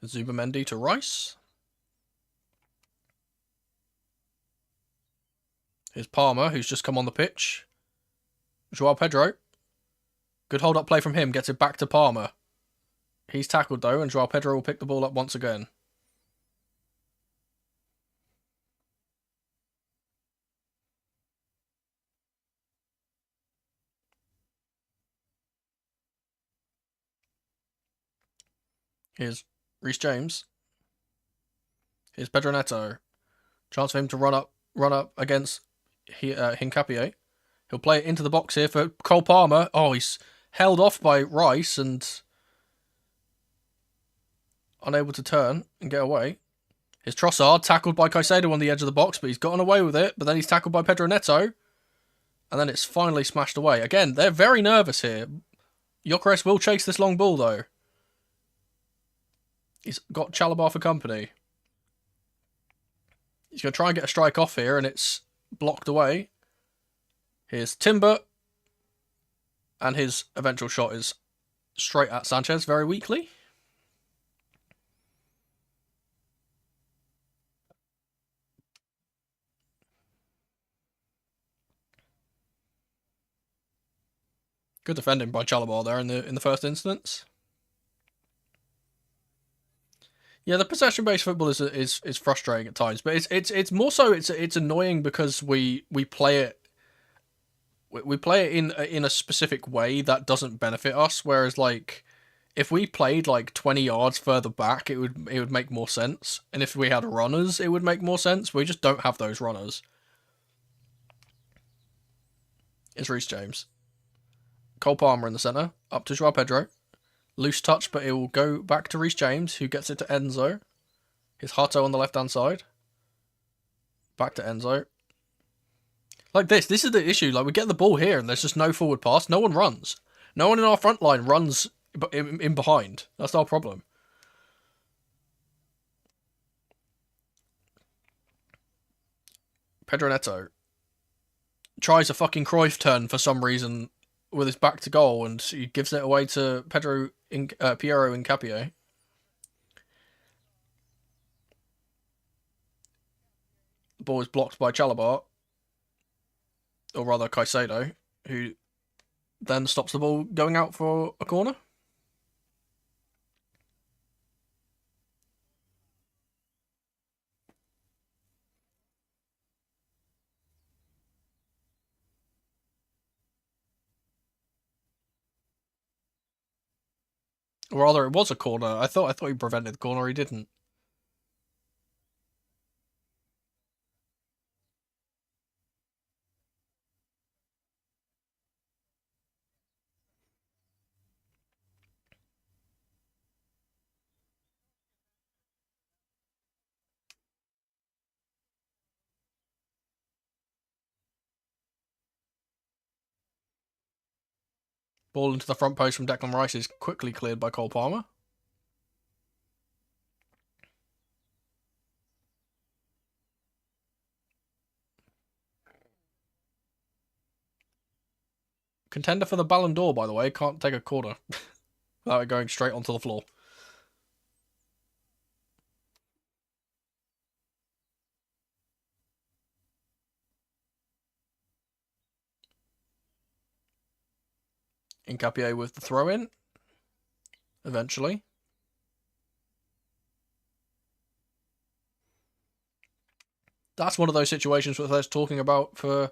Zubamendi to Rice. Here's Palmer, who's just come on the pitch. Joao Pedro. Good hold-up play from him. Gets it back to Palmer. He's tackled, though, and Joao Pedro will pick the ball up once again. Here's Reece James. Here's Pedro Neto. Chance for him to run up against Hincapié. He'll play it into the box here for Cole Palmer. Oh, he's held off by Rice and unable to turn and get away. Here's Trossard, tackled by Caicedo on the edge of the box, but he's gotten away with it. But then he's tackled by Pedro Neto. And then it's finally smashed away. Again, they're very nervous here. Gyökeres will chase this long ball, though. He's got Chalobah for company. He's going to try and get a strike off here, and it's blocked away. Here's Timber. And his eventual shot is straight at Sanchez, very weakly. Good defending by Chalobah there in the first instance. Yeah, the possession-based football is frustrating at times, but it's more so it's annoying because we play it in a specific way that doesn't benefit us. Whereas like if we played like 20 yards further back, it would make more sense, and if we had runners, it would make more sense. We just don't have those runners. It's Reece James, Cole Palmer in the centre, up to Joao Pedro. Loose touch, but it will go back to Reece James, who gets it to Enzo. Here's Hato on the left-hand side. Back to Enzo. Like this is the issue. Like, we get the ball here, and there's just no forward pass. No one runs. No one in our front line runs in behind. That's our problem. Pedro Neto tries a fucking Cruyff turn for some reason with his back to goal, and he gives it away to Piero Hincapié. The ball is blocked by Chalobah, or rather Caicedo, who then stops the ball going out for a corner. Or rather, it was a corner. I thought he prevented the corner. He didn't. Ball into the front post from Declan Rice is quickly cleared by Cole Palmer. Contender for the Ballon d'Or, by the way, can't take a corner without it going straight onto the floor. Hincapié with the throw-in. Eventually. That's one of those situations that they're talking about for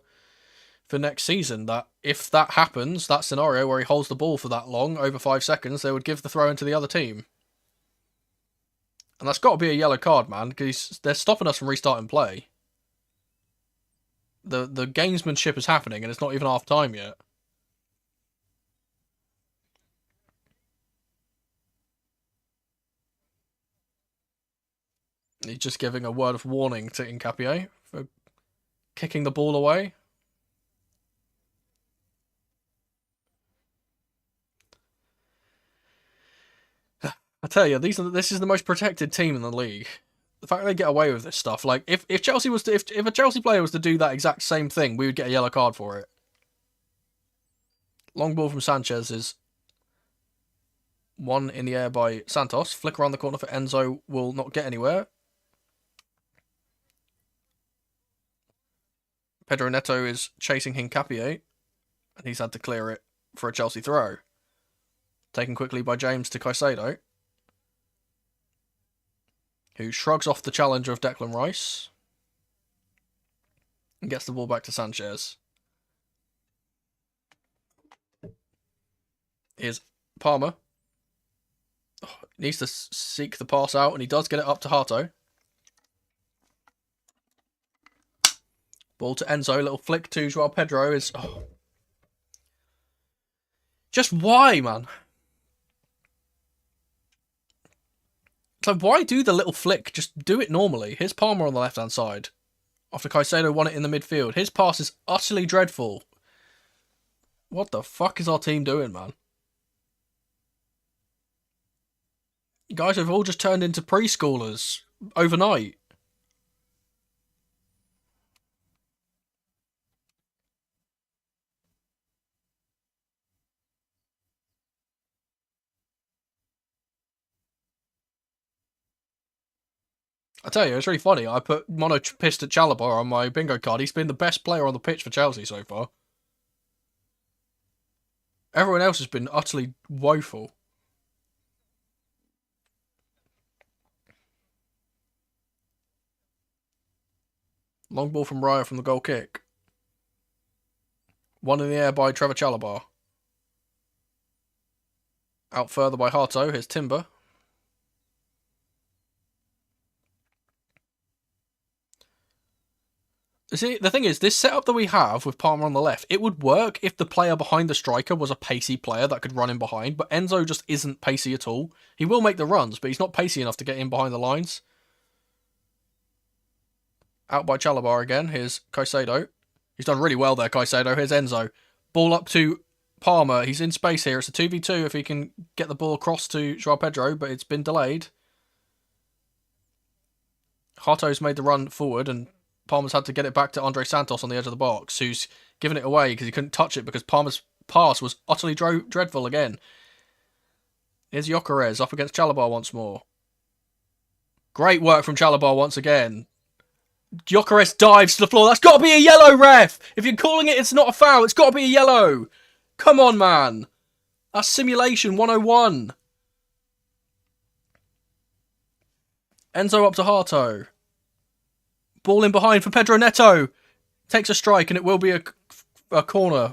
next season, that if that happens, that scenario where he holds the ball for that long, over 5 seconds, they would give the throw-in to the other team. And that's got to be a yellow card, man, because they're stopping us from restarting play. The gamesmanship is happening, and it's not even half time yet. He's just giving a word of warning to Hincapié for kicking the ball away. I tell you, this is the most protected team in the league. The fact they get away with this stuff, like if Chelsea was to, if a Chelsea player was to do that exact same thing, we would get a yellow card for it. Long ball from Sanchez is one in the air by Santos. Flick around the corner for Enzo, will not get anywhere. Pedro Neto is chasing Hincapié, and he's had to clear it for a Chelsea throw. Taken quickly by James to Caicedo, who shrugs off the challenge of Declan Rice and gets the ball back to Sanchez. Here's Palmer. Oh, needs to seek the pass out, and he does get it up to Hato. Ball to Enzo, little flick to Joao Pedro is... Oh. Just why, man? So why do the little flick? Just do it normally. Here's Palmer on the left-hand side. After Caicedo won it in the midfield. His pass is utterly dreadful. What the fuck is our team doing, man? You guys have all just turned into preschoolers overnight. I tell you, it's really funny. I put Mono pissed at Chalobah on my bingo card. He's been the best player on the pitch for Chelsea so far. Everyone else has been utterly woeful. Long ball from Raya from the goal kick. One in the air by Trevor Chalobah. Out further by Hato. Here's Timber. See, the thing is, this setup that we have with Palmer on the left, it would work if the player behind the striker was a pacey player that could run in behind, but Enzo just isn't pacey at all. He will make the runs, but he's not pacey enough to get in behind the lines. Out by Chalobah again. Here's Caicedo. He's done really well there, Caicedo. Here's Enzo. Ball up to Palmer. He's in space here. It's a 2v2 if he can get the ball across to Joao Pedro, but it's been delayed. Hato's made the run forward, and Palmer's had to get it back to Andre Santos on the edge of the box, who's given it away because he couldn't touch it because Palmer's pass was utterly dreadful again. Here's Gyökeres up against Chalobah once more. Great work from Chalobah once again. Gyökeres dives to the floor. That's got to be a yellow, ref! If you're calling it, it's not a foul. It's got to be a yellow. Come on, man. That's simulation 101. Enzo up to Hato. Ball in behind for Pedro Neto. Takes a strike and it will be a corner.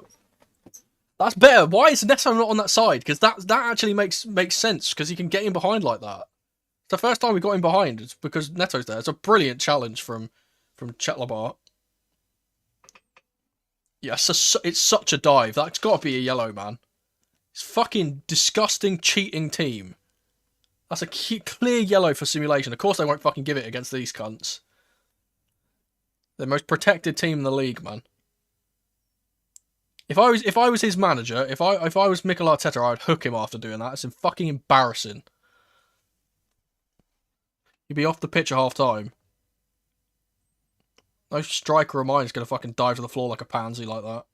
That's better. Why is Neto not on that side? Because that actually makes sense because he can get in behind like that. It's the first time we got him behind. It's because Neto's there. It's a brilliant challenge from Chalobah. Yeah, it's such a dive. That's got to be a yellow, man. It's fucking disgusting, cheating team. That's a clear yellow for simulation. Of course they won't fucking give it against these cunts. The most protected team in the league, man. If I was his manager, if I was Mikel Arteta, I'd hook him after doing that. It's fucking embarrassing. He'd be off the pitch at half time. No striker of mine is going to fucking dive to the floor like a pansy like that.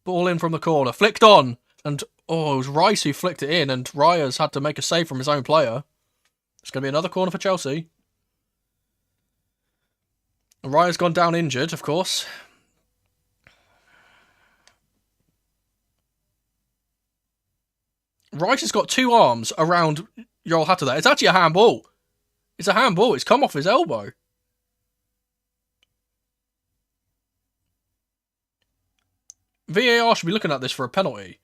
Ball in from the corner. Flicked on. And, oh, it was Rice who flicked it in. And Raya's had to make a save from his own player. It's going to be another corner for Chelsea. And Raya's gone down injured, of course. Rice has got 2 arms around Joel Hatter there. It's actually a handball. It's a handball. It's come off his elbow. VAR should be looking at this for a penalty.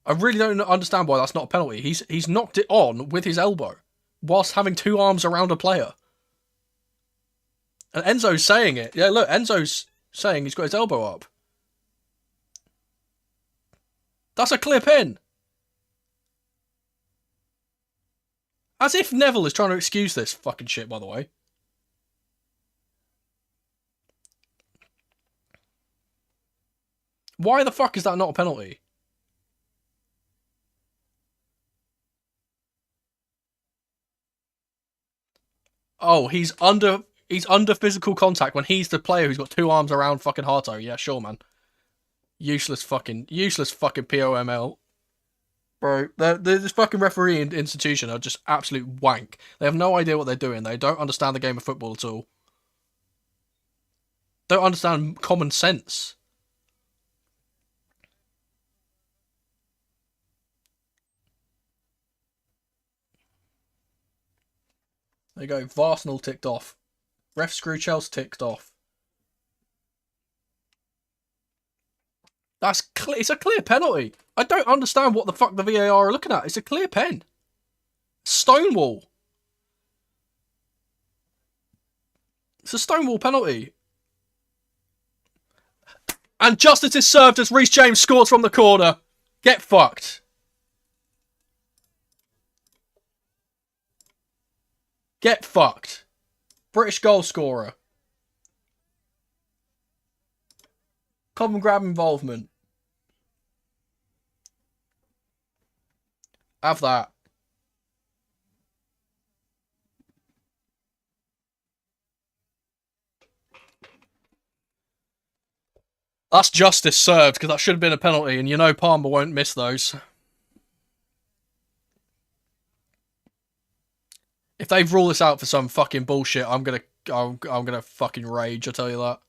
I really don't understand why that's not a penalty. He's knocked it on with his elbow whilst having 2 arms around a player. And Enzo's saying it. Yeah, look, Enzo's saying he's got his elbow up. That's a clear pen. As if Neville is trying to excuse this fucking shit, by the way. Why the fuck is that not a penalty? Oh, he's under physical contact when he's the player who's got 2 arms around fucking Harto. Yeah, sure, man. Useless fucking POML. Bro, this fucking referee institution are just absolute wank. They have no idea what they're doing. They don't understand the game of football at all. Don't understand common sense. There you go. Arsenal ticked off. Ref screw Chelsea ticked off. It's a clear penalty. I don't understand what the fuck the VAR are looking at. It's a clear pen. Stonewall. It's a Stonewall penalty. And justice is served as Reece James scores from the corner. Get fucked. Get fucked. British goal scorer. Common grab involvement. Have that. That's justice served, because that should have been a penalty, and you know Palmer won't miss those. If they rule this out for some fucking bullshit, I'm gonna fucking rage, I tell you that.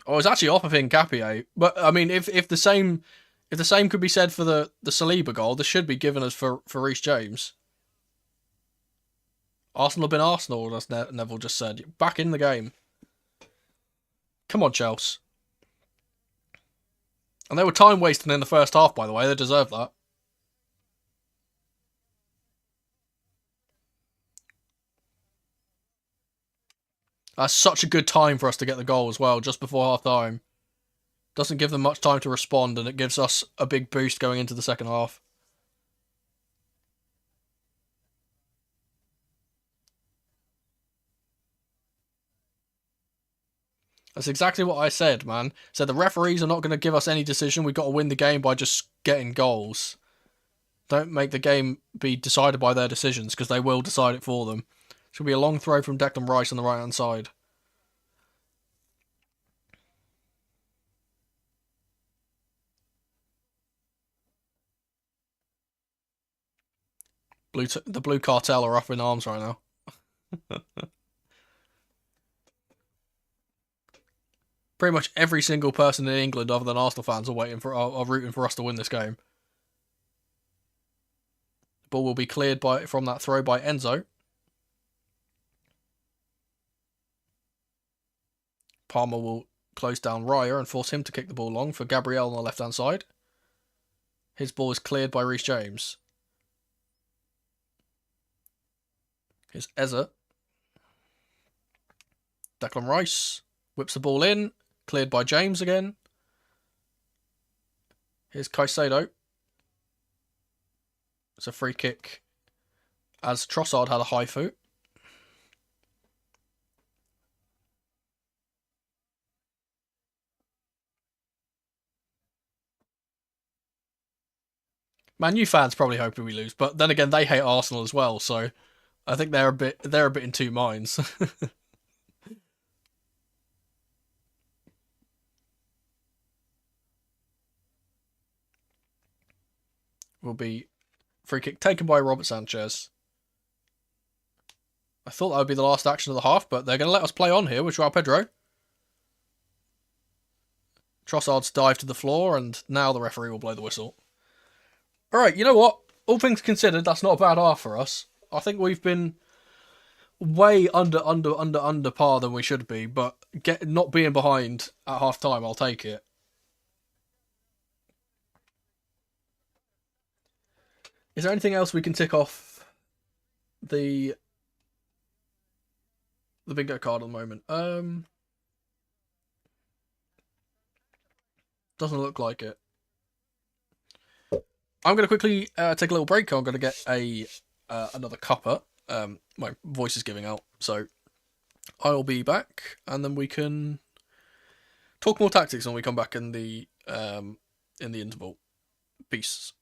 Oh, it's actually off of Hincapié. But I mean, if the same could be said for the Saliba goal, this should be given us for Reece James. Arsenal have been Arsenal, as Neville just said. Back in the game. Come on, Chelsea. And they were time wasting in the first half, by the way. They deserve that. That's such a good time for us to get the goal as well, just before half time. Doesn't give them much time to respond, and it gives us a big boost going into the second half. That's exactly what I said, man. So the referees are not going to give us any decision. We've got to win the game by just getting goals. Don't make the game be decided by their decisions, because they will decide it for them. It's going to be a long throw from Declan Rice on the right-hand side. The Blue Cartel are up in arms right now. Pretty much every single person in England, other than Arsenal fans, are rooting for us to win this game. The ball will be cleared from that throw by Enzo. Palmer will close down Raya and force him to kick the ball long for Gabriel on the left-hand side. His ball is cleared by Reece James. Here's Eza. Declan Rice whips the ball in. Cleared by James again. Here's Caicedo. It's a free kick as Trossard had a high foot. Man U fans probably hoping we lose, but then again they hate Arsenal as well, so I think they're a bit in two minds. Will be free kick taken by Robert Sanchez. I thought that would be the last action of the half, but they're going to let us play on here with Joao Pedro. Trossard's dive to the floor, and now the referee will blow the whistle. Alright, you know what? All things considered, that's not a bad half for us. I think we've been way under par than we should be, but not being behind at half time, I'll take it. Is there anything else we can tick off the bingo card at the moment? Doesn't look like it. I'm going to quickly take a little break. I'm going to get another cuppa. My voice is giving out, so I'll be back, and then we can talk more tactics when we come back in the interval. Peace.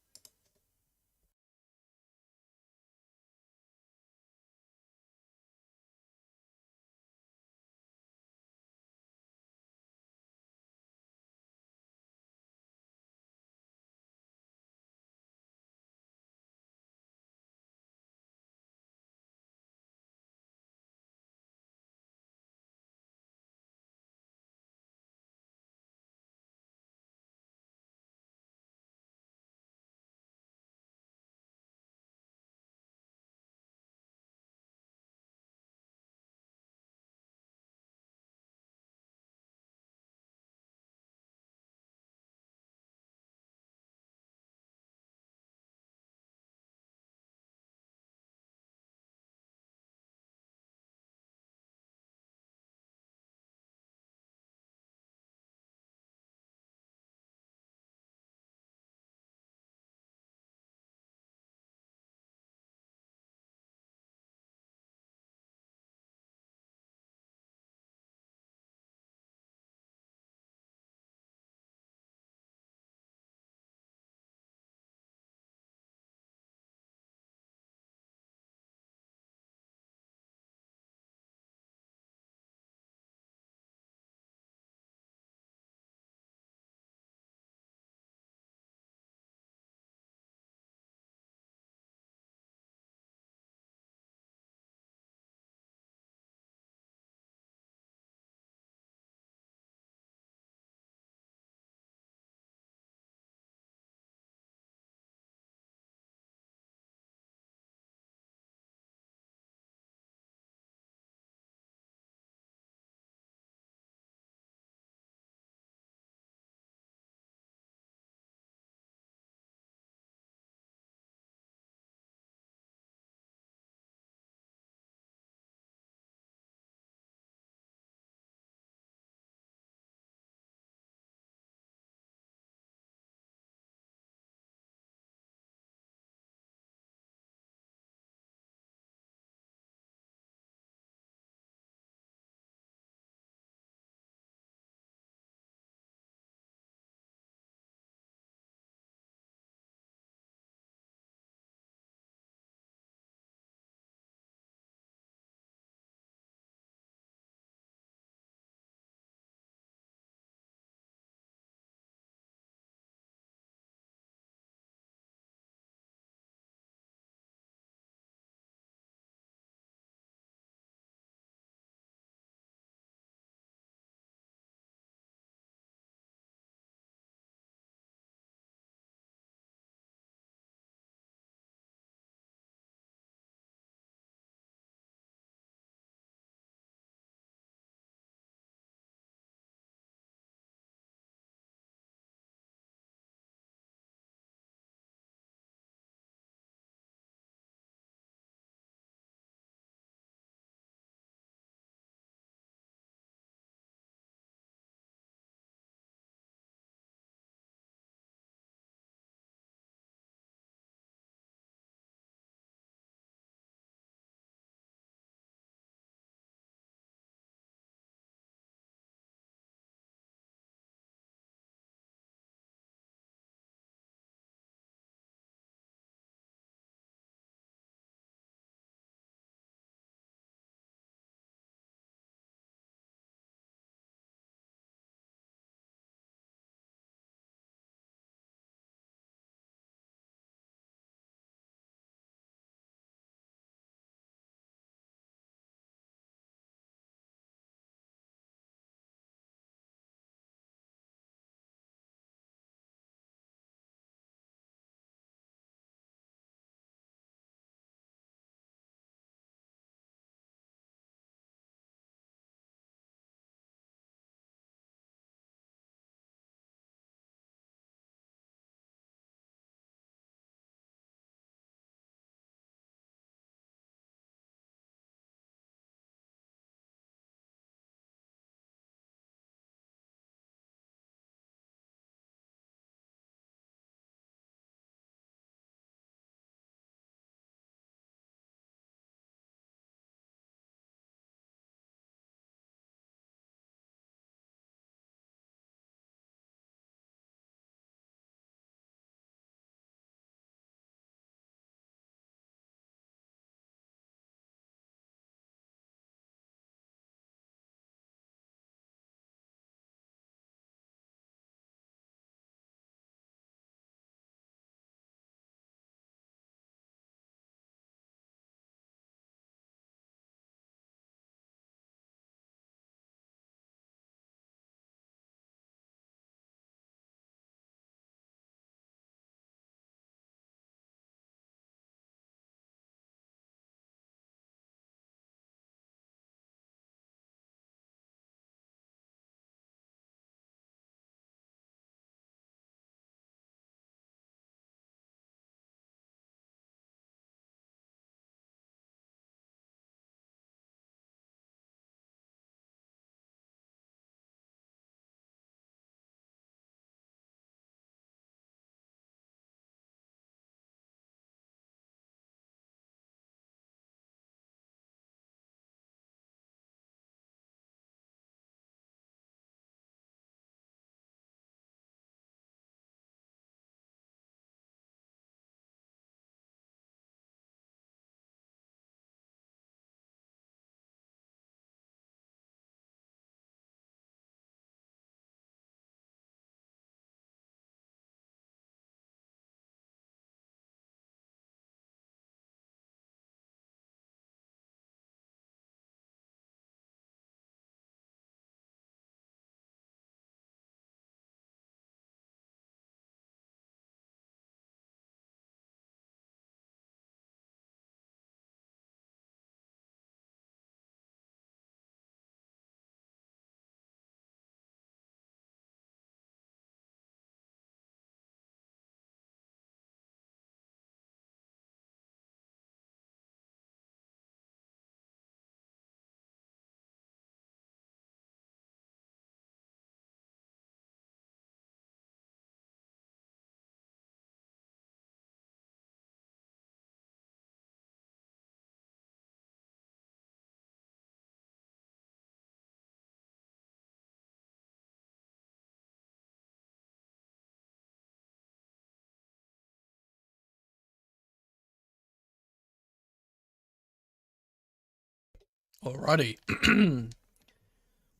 Alrighty.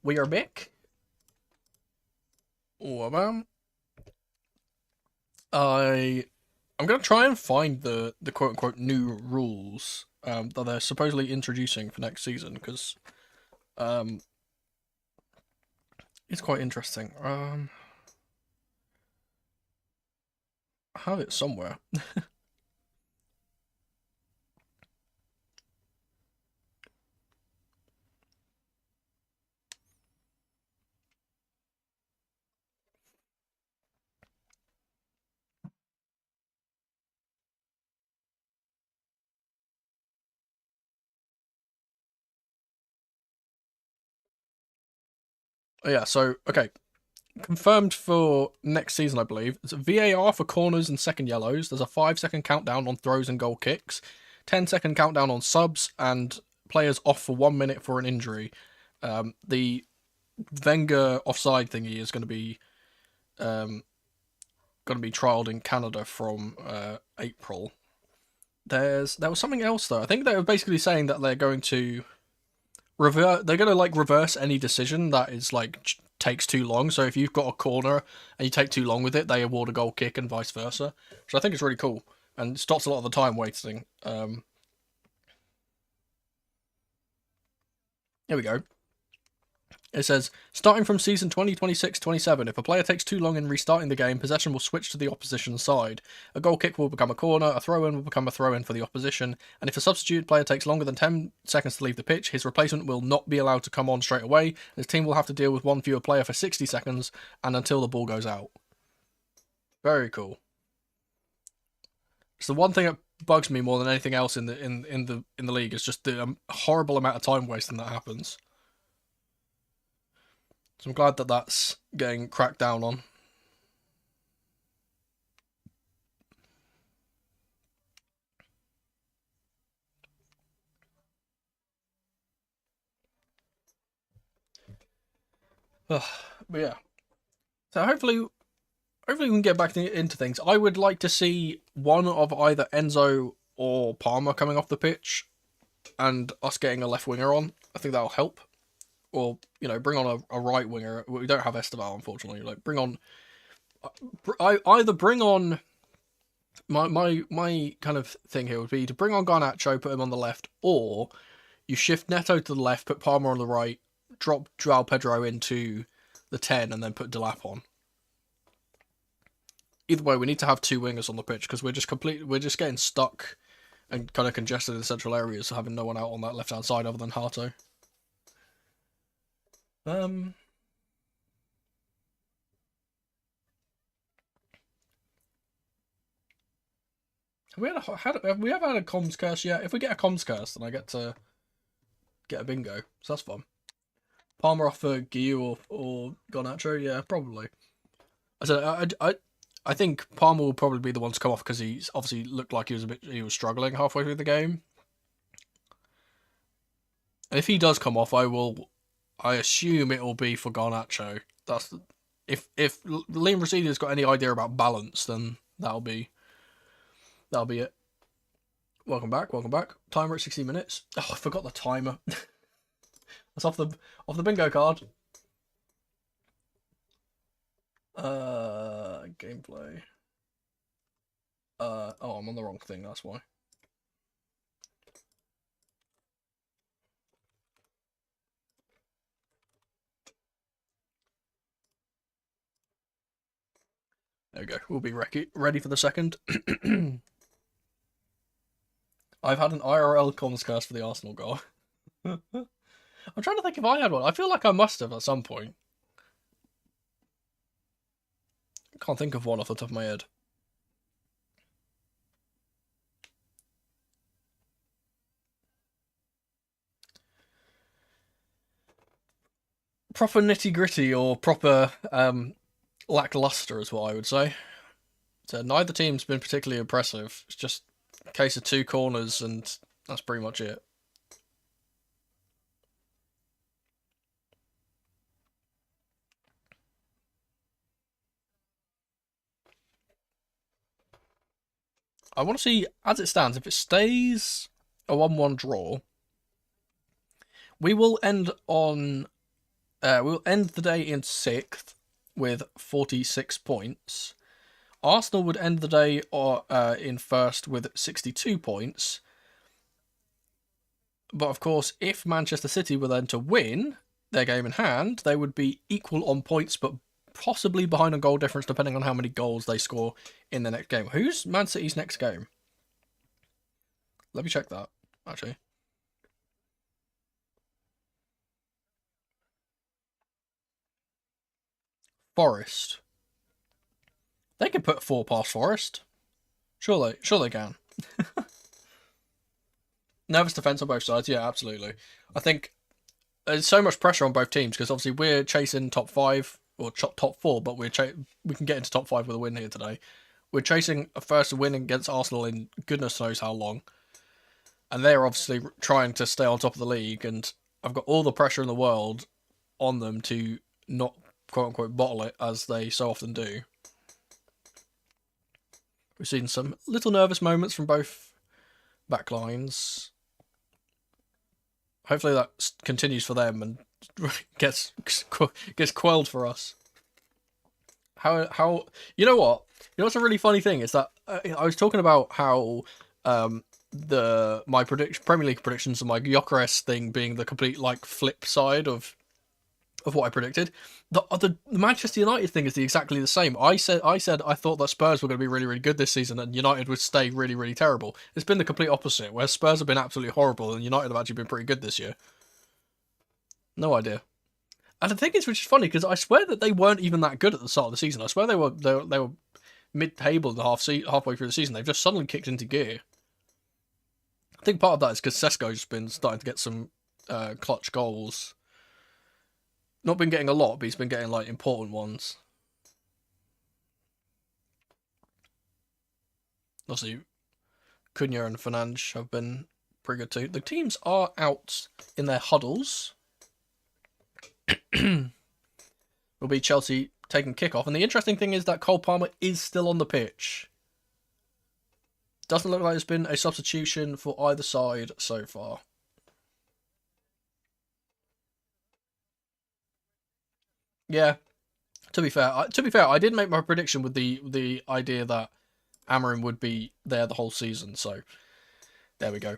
We are back. Oh, I'm gonna try and find the quote unquote new rules that they're supposedly introducing for next season because um it's quite interesting. I have it somewhere. Oh, yeah, so okay, confirmed for next season, I believe. It's a VAR for corners and second yellows. There's a 5 second countdown on throws and goal kicks, 10 second countdown on subs, and players off for 1 minute for an injury. The Wenger offside thingy is um, going to be trialed in Canada from April. There was something else though. I think they were basically saying that they're going to revert. They're going to like reverse any decision that is like takes too long. So if you've got a corner and you take too long with it, they award a goal kick and vice versa, which I think is really cool and stops a lot of the time wasting. Here we go. It says, starting from season 2026-27, if a player takes too long in restarting the game, possession will switch to the opposition side. A goal kick will become a corner, a throw-in will become a throw-in for the opposition, and if a substitute player takes longer than 10 seconds to leave the pitch, his replacement will not be allowed to come on straight away, and his team will have to deal with one fewer player for 60 seconds, and until the ball goes out. Very cool. It's the one thing that bugs me more than anything else in the league is just the horrible amount of time wasting that happens. So I'm glad that that's getting cracked down on. But yeah. So hopefully we can get back into things. I would like to see one of either Enzo or Palmer coming off the pitch and us getting a left winger on. I think that'll help. Or, bring on a right winger. We don't have Esteval, unfortunately. Like, bring on... either bring on... My kind of thing here would be to bring on Garnacho, put him on the left, or you shift Neto to the left, put Palmer on the right, drop Joao Pedro into the 10, and then put Delap on. Either way, we need to have two wingers on the pitch because we're just getting stuck and kind of congested in central areas, so having no one out on that left hand side other than Hato. Have we had have we ever had a comms curse yet? If we get a comms curse, then I get to get a bingo, so that's fun. Palmer off for Guiu or Garnacho, yeah, probably. I think Palmer will probably be the one to come off because he's obviously looked like he was struggling halfway through the game. And if he does come off, I assume it will be for Garnacho. That's if Liam Rasidia's got any idea about balance, then that'll be it. Welcome back. Timer at 60 minutes. Oh, I forgot the timer. That's off the bingo card. Gameplay. Oh, I'm on the wrong thing, that's why. There we go. We'll be ready for the second. I've had an IRL comms curse for the Arsenal goal. I'm trying to think if I had one. I feel like I must have at some point. Can't think of one off the top of my head. Proper nitty gritty or proper lackluster is what I would say. So neither team's been particularly impressive. It's just a case of two corners and that's pretty much it. I want to see, as it stands, if it stays a 1-1 draw, We will end on. We'll end the day in 6th with 46 points. Arsenal would end the day in 1st with 62 points. But of course, if Manchester City were then to win their game in hand, they would be equal on points, but possibly behind on goal difference, depending on how many goals they score in the next game. Who's Man City's next game? Let me check that, actually. Forest. They can put 4 past Forest. Sure they can. Nervous defence on both sides, yeah, absolutely. I think there's so much pressure on both teams because obviously we're chasing top 5 or top 4, but we can get into top 5 with a win here today. We're chasing a first win against Arsenal in goodness knows how long, and they're obviously trying to stay on top of the league. And I've got all the pressure in the world on them to not quote unquote bottle it as they so often do. We've seen some little nervous moments from both backlines. Hopefully that continues for them and gets quelled for us. How you know what? You know what's a really funny thing is that I was talking about how my Premier League predictions and my Gyökeres thing being the complete like flip side of what I predicted. The Manchester United thing is exactly the same. I said I thought that Spurs were going to be really, really good this season and United would stay really, really terrible. It's been the complete opposite, where Spurs have been absolutely horrible and United have actually been pretty good this year. No idea. And the thing is, which is funny, because I swear that they weren't even that good at the start of the season. I swear they were mid-table halfway through the season. They've just suddenly kicked into gear. I think part of that is because Sesko's been starting to get some clutch goals. Not been getting a lot, but he's been getting like important ones. Obviously, Cunha and Fernandes have been pretty good too. The teams are out in their huddles. Will be Chelsea taking kickoff, and the interesting thing is that Cole Palmer is still on the pitch. Doesn't look like there's been a substitution for either side so far. Yeah, to be fair, I did make my prediction with the idea that Amorim would be there the whole season. So there we go.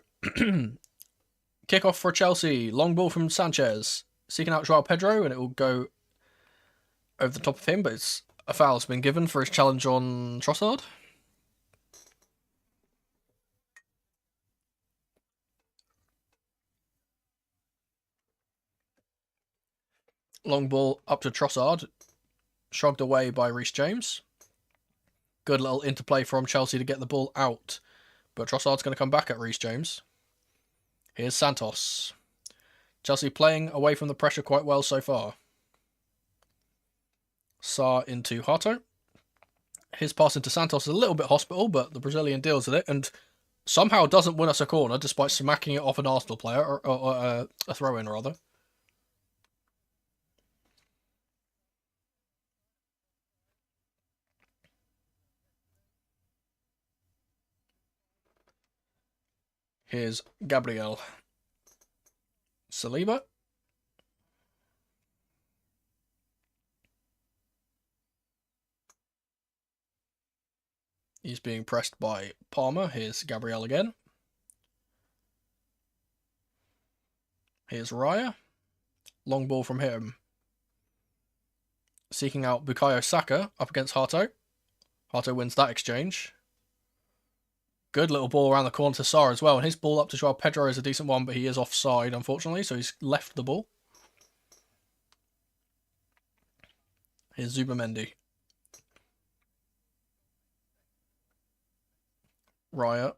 Kickoff for Chelsea. Long ball from Sanchez, seeking out Joao Pedro, and it will go over the top of him, but it's a foul's been given for his challenge on Trossard. Long ball up to Trossard, shrugged away by Reece James. Good little interplay from Chelsea to get the ball out, but Trossard's going to come back at Reece James. Here's Santos. Chelsea playing away from the pressure quite well so far. Sarr into Hato. His pass into Santos is a little bit hospital, but the Brazilian deals with it and somehow doesn't win us a corner despite smacking it off an Arsenal player, or a throw-in rather. Here's Gabriel. Saliba. He's being pressed by Palmer. Here's Gabriel again. Here's Raya. Long ball from him. Seeking out Bukayo Saka up against Hato. Hato wins that exchange. Good little ball around the corner to Sarr as well. And his ball up to Joao Pedro is a decent one, but he is offside, unfortunately, so he's left the ball. Here's Zubamendi. Raya.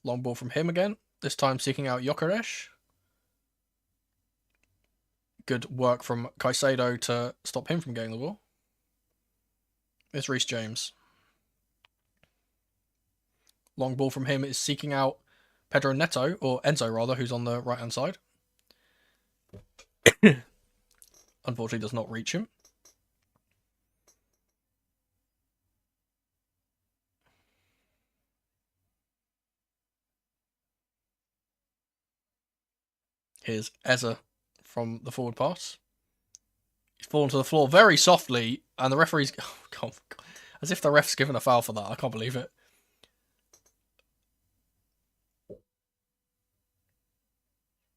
Long ball from him again. This time seeking out Gyökeres. Good work from Caicedo to stop him from getting the ball. It's Reece James. Long ball from him is seeking out Pedro Neto, or Enzo rather, who's on the right-hand side. Unfortunately does not reach him. Here's Eza from the forward pass. He's fallen to the floor very softly, and the referee's... Oh, God. As if the ref's given a foul for that. I can't believe it.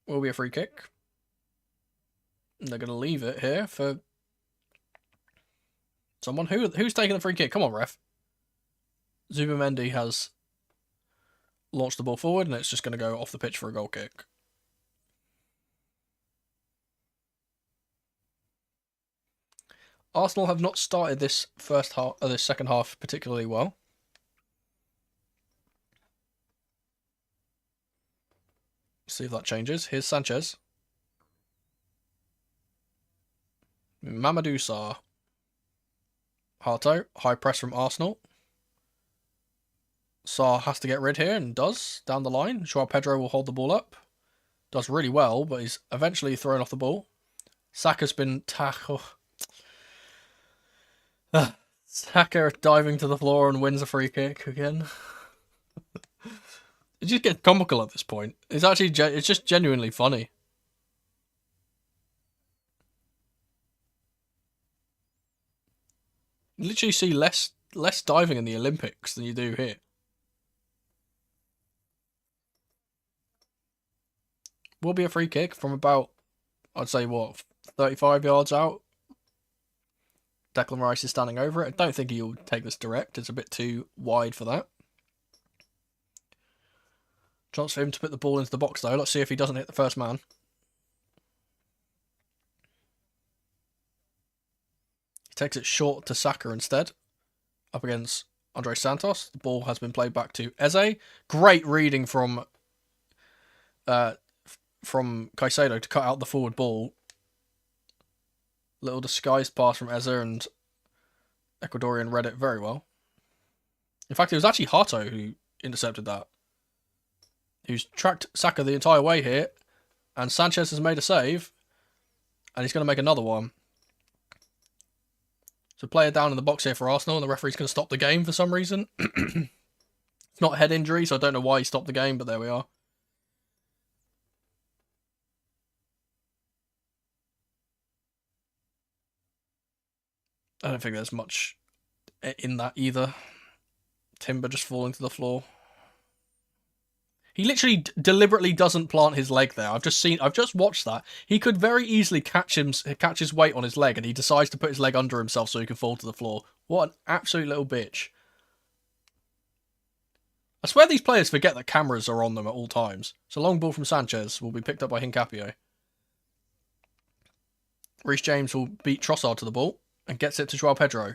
Will be a free kick. And they're going to leave it here for someone. Who's taking the free kick? Come on, ref. Zubamendi has launched the ball forward, and it's just going to go off the pitch for a goal kick. Arsenal have not started this second half particularly well. See if that changes. Here's Sanchez. Mamadou Sarr. Harto. High press from Arsenal. Sarr has to get rid here and does down the line. João Pedro will hold the ball up. Does really well, but he's eventually thrown off the ball. Saka's been tackled. Saka diving to the floor and wins a free kick again. It just gets comical at this point. It's just genuinely funny. You literally see less diving in the Olympics than you do here. Will be a free kick from about, I'd say, what, 35 yards out. Declan Rice is standing over it. I don't think he'll take this direct. It's a bit too wide for that. Chance for him to put the ball into the box, though. Let's see if he doesn't hit the first man. He takes it short to Saka instead. Up against Andre Santos. The ball has been played back to Eze. Great reading from Caicedo to cut out the forward ball. Little disguised pass from Eze, and Ecuadorian read it very well. In fact, it was actually Hato who intercepted that. Who's tracked Saka the entire way here. And Sanchez has made a save. And he's going to make another one. So player down in the box here for Arsenal, and the referee's going to stop the game for some reason. It's not a head injury, so I don't know why he stopped the game, but there we are. I don't think there's much in that either. Timber just falling to the floor. He literally deliberately doesn't plant his leg there. I've just watched that. He could very easily catch his weight on his leg, and he decides to put his leg under himself so he can fall to the floor. What an absolute little bitch. I swear these players forget that cameras are on them at all times. So long ball from Sanchez will be picked up by Hincapié. Reece James will beat Trossard to the ball and gets it to João Pedro.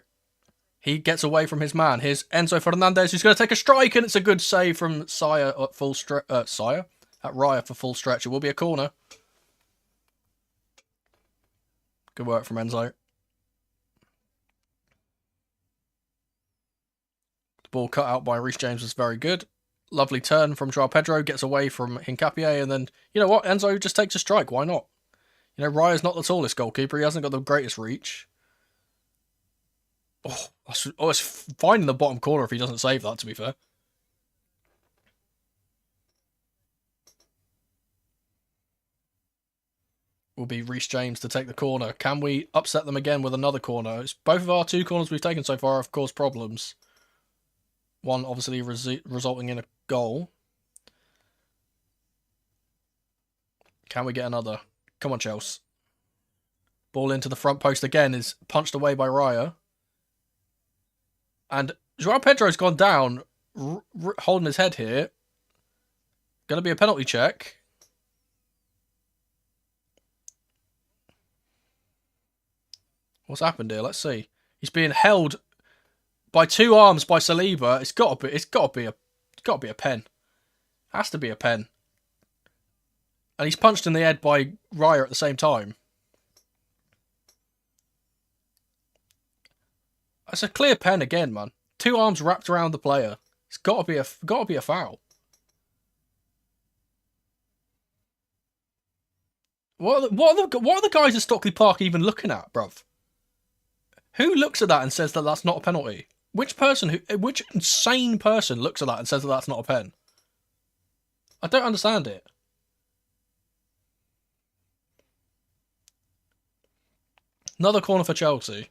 He gets away from his man. Here's Enzo Fernandez, who's going to take a strike, and it's a good save from Raya for full stretch. It will be a corner. Good work from Enzo. The ball cut out by Reece James was very good. Lovely turn from João Pedro, gets away from Hincapié, and then, you know what, Enzo just takes a strike. Why not? You know, Raya's not the tallest goalkeeper. He hasn't got the greatest reach. Oh, it's fine in the bottom corner if he doesn't save that, to be fair. Will be Reece James to take the corner. Can we upset them again with another corner? It's both of our two corners we've taken so far have caused problems. One obviously resulting in a goal. Can we get another? Come on, Chelsea. Ball into the front post again is punched away by Raya. And João Pedro's gone down, holding his head here. Going to be a penalty check. What's happened here? Let's see. He's being held by two arms by Saliba. It's got to be a pen. Has to be a pen. And he's punched in the head by Raya at the same time. It's a clear pen again, man. Two arms wrapped around the player. It's got to be a foul. What are the guys at Stockley Park even looking at, bruv? Who looks at that and says that that's not a penalty? Which insane person looks at that and says that that's not a pen? I don't understand it. Another corner for Chelsea.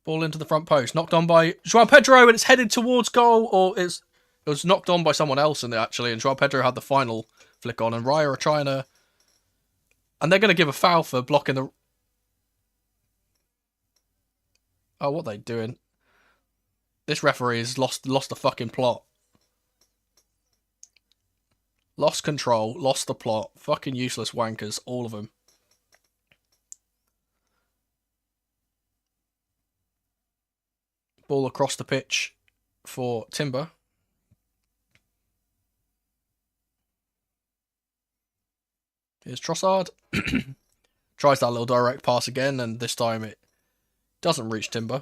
Ball into the front post. Knocked on by João Pedro, and it's headed towards goal. Or it was knocked on by someone else in there, actually. And João Pedro had the final flick on. And Raya are trying to... And they're going to give a foul for blocking the... Oh, what are they doing? This referee has lost the fucking plot. Lost control. Lost the plot. Fucking useless wankers. All of them. Ball across the pitch for Timber. Here's Trossard. Tries that little direct pass again, and this time it doesn't reach Timber.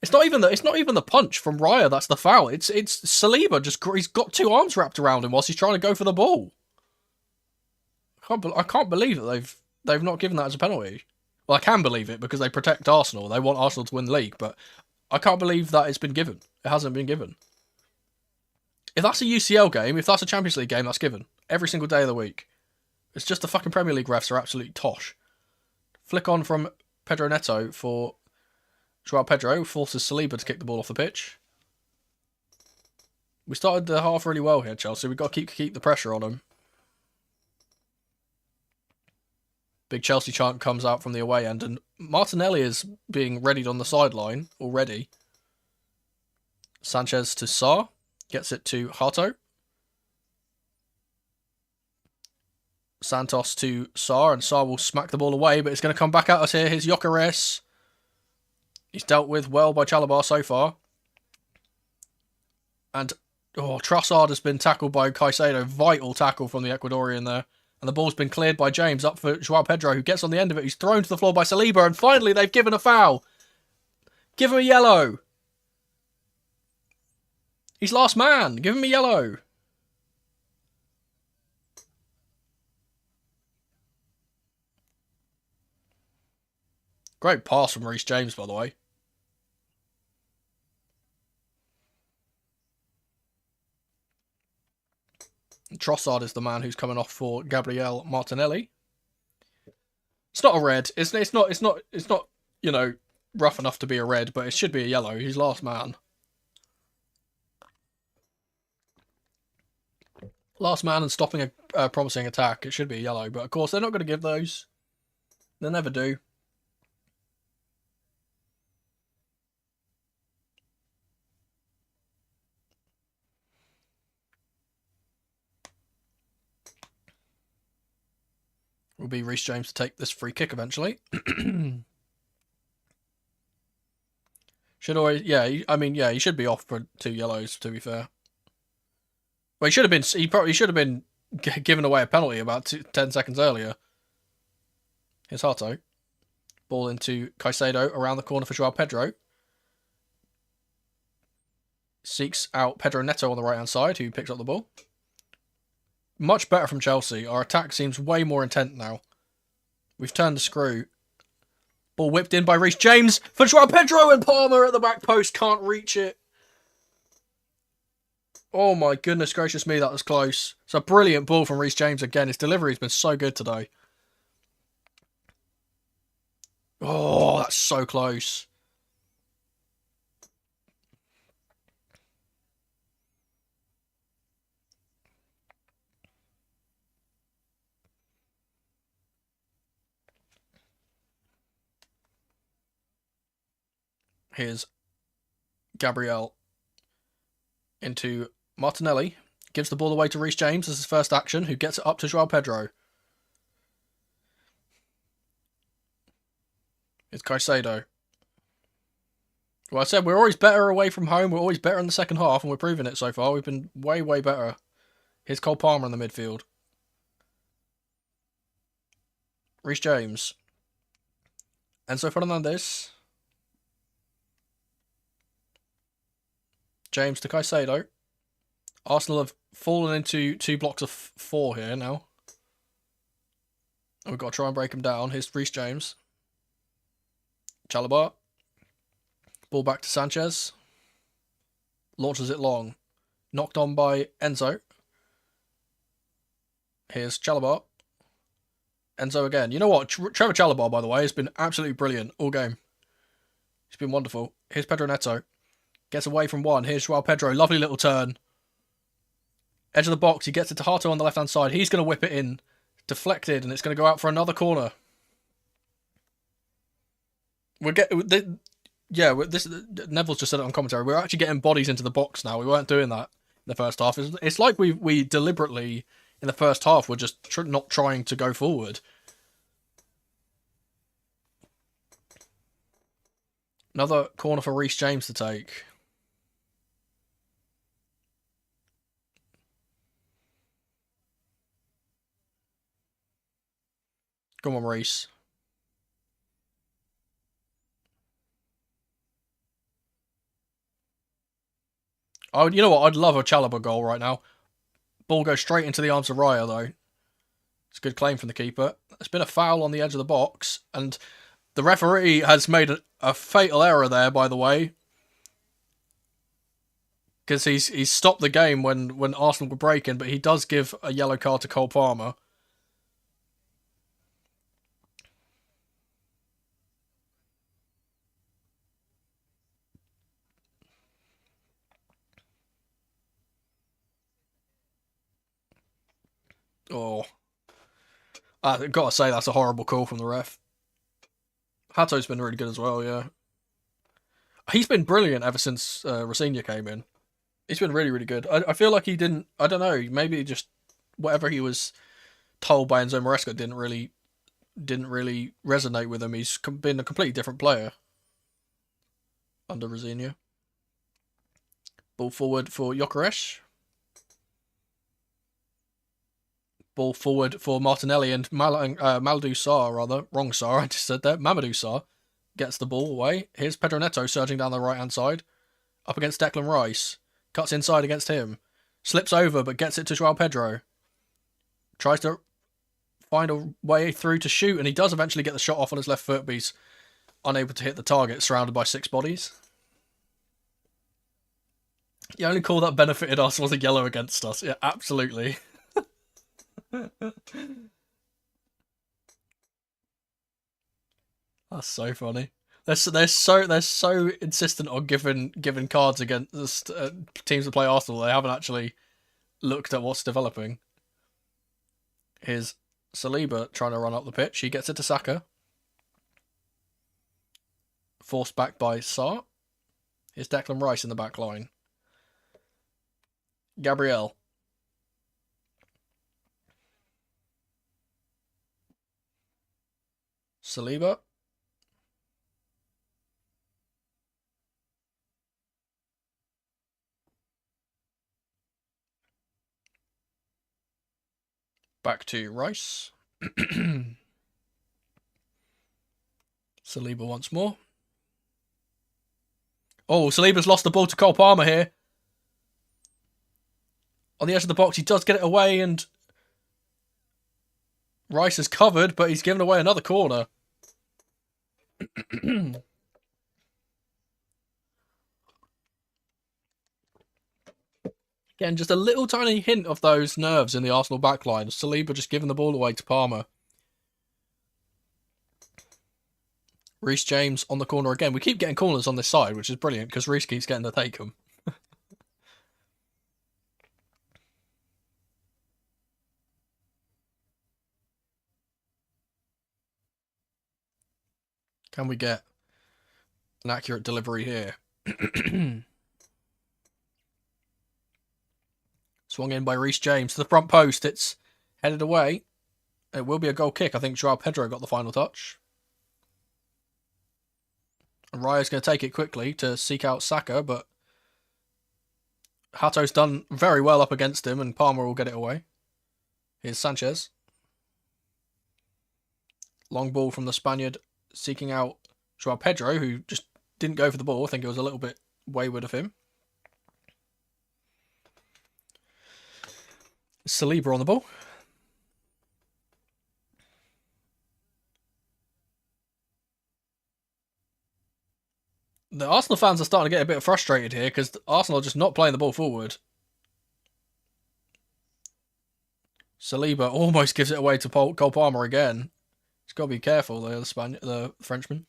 It's not even the punch from Raya that's the foul. It's Saliba he's got two arms wrapped around him whilst he's trying to go for the ball. I can't believe that they've not given that as a penalty. Well, I can believe it because they protect Arsenal. They want Arsenal to win the league, but I can't believe that it's been given. It hasn't been given. If that's a UCL game, if that's a Champions League game, that's given. Every single day of the week. It's just the fucking Premier League refs are absolutely tosh. Flick on from Pedro Neto for João Pedro. Forces Saliba to kick the ball off the pitch. We started the half really well here, Chelsea. We've got to keep the pressure on them. Big Chelsea chant comes out from the away end, and Martinelli is being readied on the sideline already. Sanchez to Sarr. Gets it to Hato. Santos to Sarr, and Sarr will smack the ball away, but it's going to come back at us here. Here's Gyökeres. He's dealt with well by Chalobah so far. And Trossard has been tackled by Caicedo. Vital tackle from the Ecuadorian there. And the ball's been cleared by James, up for João Pedro, who gets on the end of it. He's thrown to the floor by Saliba, and finally they've given a foul. Give him a yellow. He's last man. Give him a yellow. Great pass from Reece James, by the way. Trossard is the man who's coming off for Gabriel Martinelli. It's not a red. It's not rough enough to be a red, but it should be a yellow. He's last man. Last man and stopping a promising attack. It should be a yellow, but of course they're not going to give those. They never do. Will be Reece James to take this free kick eventually. He should be off for 2 yellows, to be fair. Well, he probably should have been given away a penalty about 10 seconds earlier. Here's Hato. Ball into Caicedo around the corner for João Pedro. Seeks out Pedro Neto on the right hand side, who picks up the ball. Much better from Chelsea. Our attack seems way more intent now. We've turned the screw. Ball whipped in by Reece James for João Pedro, and Palmer at the back post can't reach it. Oh my goodness gracious me, that was close. It's a brilliant ball from Reece James again. His delivery's been so good today. Oh, that's so close. Here's Gabriel into Martinelli. Gives the ball away to Reece James as his first action, who gets it up to João Pedro. It's Caicedo. Well, I said we're always better away from home. We're always better in the second half, and we're proving it so far. We've been way, way better. Here's Cole Palmer in the midfield. Reece James. Enzo Fernandez. James to Caicedo. Arsenal have fallen into 2 blocks of 4 here now. And we've got to try and break them down. Here's Reece James. Chalobah. Ball back to Sanchez. Launches it long. Knocked on by Enzo. Here's Chalobah. Enzo again. You know what? Trevor Chalobah, by the way, has been absolutely brilliant all game. He's been wonderful. Here's Pedro Neto. Gets away from one. Here's Joao Pedro. Lovely little turn. Edge of the box. He gets it to Hato on the left-hand side. He's going to whip it in. Deflected, and it's going to go out for another corner. Neville's just said it on commentary. We're actually getting bodies into the box now. We weren't doing that in the first half. It's like we deliberately, in the first half, were just not trying to go forward. Another corner for Reece James to take. Come on, Reece. You know what? I'd love a Chalobah goal right now. Ball goes straight into the arms of Raya, though. It's a good claim from the keeper. There's been a foul on the edge of the box, and the referee has made a fatal error there, by the way. Because he's stopped the game when Arsenal were breaking, but he does give a yellow card to Cole Palmer. Oh. I've got to say, that's a horrible call from the ref. Hato's been really good as well, yeah. He's been brilliant ever since Rosenior came in. He's been really, really good. I feel like he didn't... I don't know, maybe just whatever he was told by Enzo Maresca didn't really resonate with him. He's been a completely different player under Rosenior. Ball forward for Gyökeres. Ball forward for Martinelli, and Mamadou Sarr, rather. Wrong Sarr, I just said that. Mamadou Sarr gets the ball away. Here's Pedro Neto surging down the right-hand side. Up against Declan Rice. Cuts inside against him. Slips over, but gets it to Joao Pedro. Tries to find a way through to shoot, and he does eventually get the shot off on his left foot, but he's unable to hit the target, surrounded by 6 bodies. The only call that benefited us was a yellow against us. Yeah, absolutely. That's so funny. They're so insistent on giving cards against teams that play Arsenal. They haven't actually looked at what's developing. Here's Saliba trying to run up the pitch. He gets it to Saka. Forced back by Sarr. Here's Declan Rice in the back line. Gabriel. Saliba. Back to Rice. Saliba once more. Oh, Saliba's lost the ball to Cole Palmer here. On the edge of the box, he does get it away, and Rice is covered, but he's given away another corner. Again, just a little tiny hint of those nerves in the Arsenal backline. Saliba just giving the ball away to Palmer. Reece James on the corner again. We keep getting corners on this side, which is brilliant, because Reece keeps getting to take them. Can we get an accurate delivery here? Swung in by Reece James to the front post. It's headed away. It will be a goal kick. I think Joao Pedro got the final touch. And Raya's going to take it quickly to seek out Saka, but Hato's done very well up against him, and Palmer will get it away. Here's Sanchez. Long ball from the Spaniard, seeking out Joao Pedro, who just didn't go for the ball. I think it was a little bit wayward of him. Saliba on the ball. The Arsenal fans are starting to get a bit frustrated here because Arsenal are just not playing the ball forward. Saliba almost gives it away to Cole Palmer again. He's got to be careful there, the Frenchman.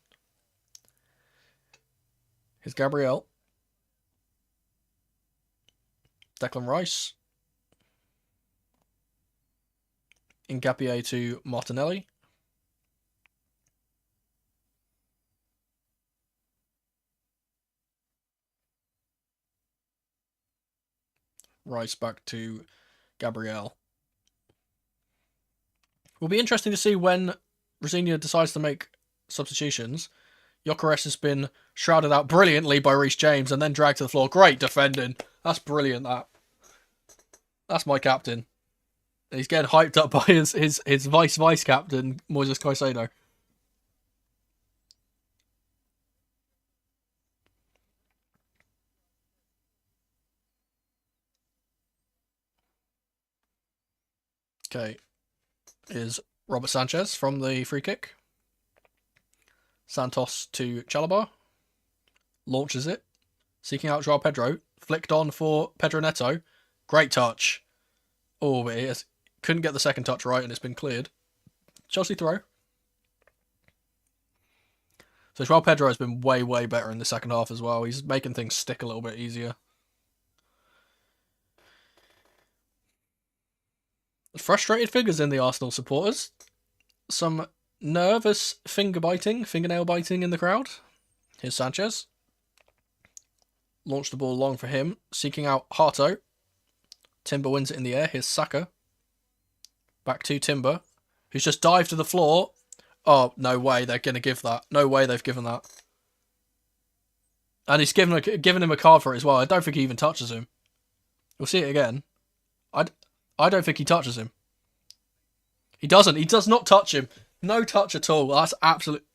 Here's Gabriel. Declan Rice. Ngapié to Martinelli. Rice back to Gabriel. Will be interesting to see when Rosenior decides to make substitutions. Gyökeres has been shrouded out brilliantly by Reece James and then dragged to the floor. Great defending. That's brilliant, that. That's my captain. He's getting hyped up by his vice captain, Moises Caicedo. Okay. Is Robert Sanchez from the free kick. Santos to Chalobah. Launches it. Seeking out Joao Pedro. Flicked on for Pedro Neto. Great touch. Oh, but he couldn't get the second touch right and it's been cleared. Chelsea throw. So Joao Pedro has been way, way better in the second half as well. He's making things stick a little bit easier. Frustrated figures in the Arsenal supporters. Some nervous fingernail biting in the crowd. Here's Sanchez. Launched the ball long for him. Seeking out Harto. Timber wins it in the air. Here's Saka. Back to Timber, who's just dived to the floor. Oh, no way they're going to give that. No way they've given that. And he's given him a card for it as well. I don't think he even touches him. We'll see it again. I don't think he touches him. He doesn't. He does not touch him. No touch at all. That's absolute...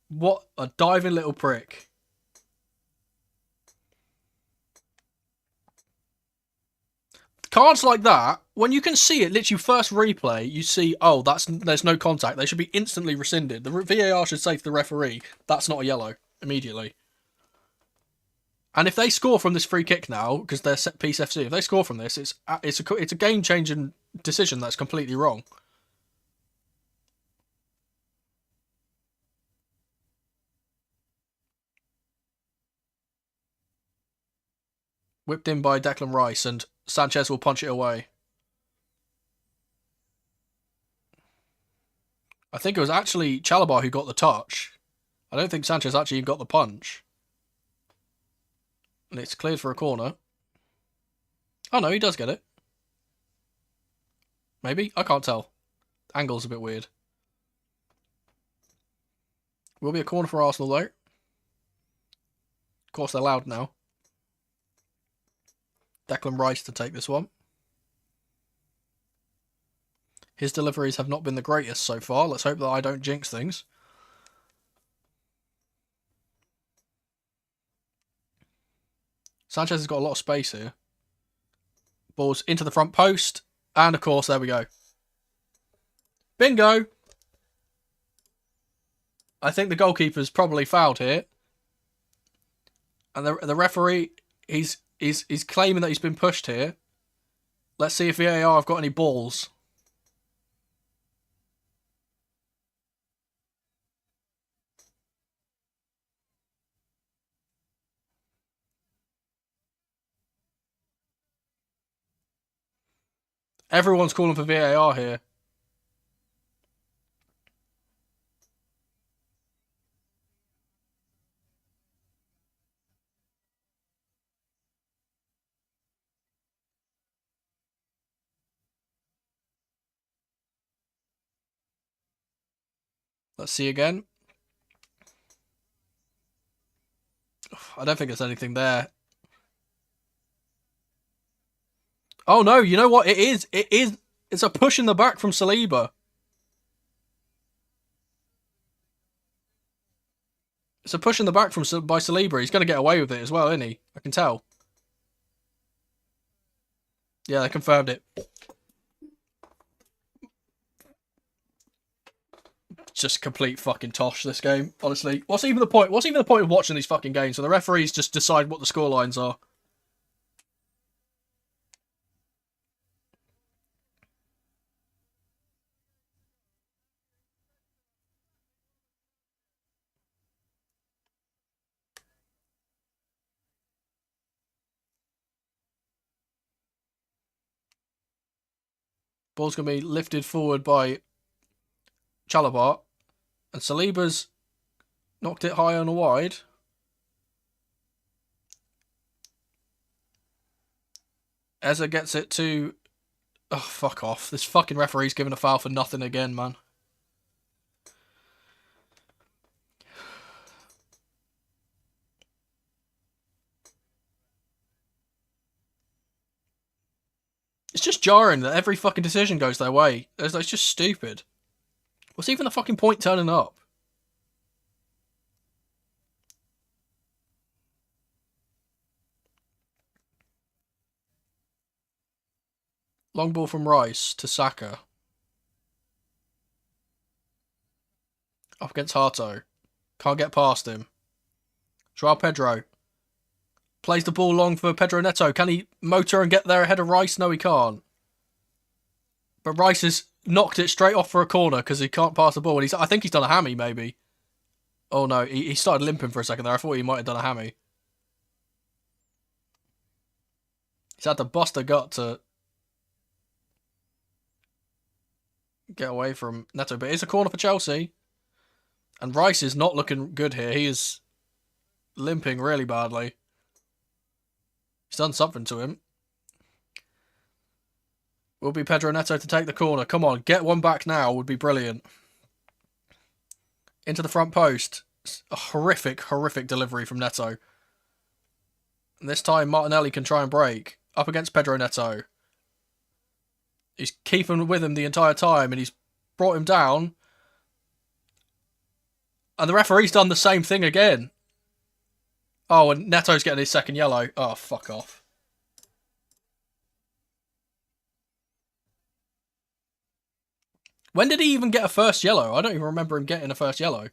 What a diving little prick. Cards like that, when you can see it, literally first replay, you see, oh, there's no contact. They should be instantly rescinded. The VAR should say to the referee, that's not a yellow, immediately. And if they score from this free kick now, because they're set piece FC, if they score from this, it's a game-changing decision that's completely wrong. Whipped in by Declan Rice, and Sanchez will punch it away. I think it was actually Chalobah who got the touch. I don't think Sanchez actually got the punch. And it's cleared for a corner. Oh no, he does get it. Maybe? I can't tell. Angle's a bit weird. Will be a corner for Arsenal though. Of course they're loud now. Declan Rice to take this one. His deliveries have not been the greatest so far. Let's hope that I don't jinx things. Sanchez has got a lot of space here. Ball's into the front post. And of course, there we go. Bingo! I think the goalkeeper's probably fouled here. And the referee, he's claiming that he's been pushed here. Let's see if VAR have got any balls. Everyone's calling for VAR here. Let's see again. I don't think there's anything there. Oh no, you know what? It is. It's a push in the back from Saliba. It's a push in the back by Saliba. He's going to get away with it as well, isn't he? I can tell. Yeah, they confirmed it. Just complete fucking tosh, this game, honestly. What's even the point? What's even the point of watching these fucking games? So the referees just decide what the scorelines are. Ball's going to be lifted forward by Chalobah. And Saliba's knocked it high on a wide. Eza gets it to... Oh, fuck off. This fucking referee's giving a foul for nothing again, man. It's just jarring that every fucking decision goes their way. It's just stupid. What's even the fucking point turning up? Long ball from Rice to Saka. Up against Harto. Can't get past him. Joao Pedro. Plays the ball long for Pedro Neto. Can he motor and get there ahead of Rice? No, he can't. But Rice has knocked it straight off for a corner because he can't pass the ball. And I think he's done a hammy, maybe. Oh, no. He started limping for a second there. I thought he might have done a hammy. He's had to bust a gut to get away from Neto. But it's a corner for Chelsea. And Rice is not looking good here. He is limping really badly. He's done something to him. Will be Pedro Neto to take the corner. Come on, get one back now would be brilliant. Into the front post. A horrific, horrific delivery from Neto. And this time Martinelli can try and break. Up against Pedro Neto. He's keeping with him the entire time and he's brought him down. And the referee's done the same thing again. Oh, and Neto's getting his second yellow. Oh, fuck off. When did he even get a first yellow? I don't even remember him getting a first yellow.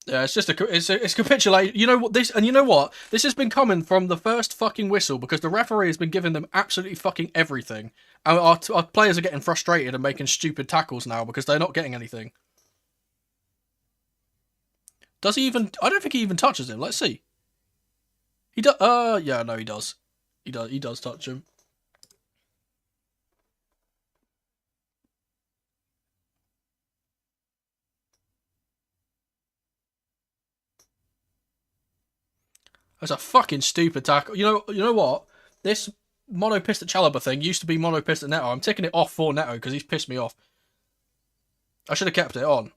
Yeah, it's just it's capitulate. You know what this, and you know what this has been coming from the first fucking whistle because the referee has been giving them absolutely fucking everything, and our players are getting frustrated and making stupid tackles now because they're not getting anything. Does he even? I don't think he even touches him. Let's see. He does. Yeah, no, he does. He does. He does touch him. That's a fucking stupid tackle. You know what? This mono pissed at Chalobah thing used to be mono pissed at Neto. I'm taking it off for Neto because he's pissed me off. I should have kept it on.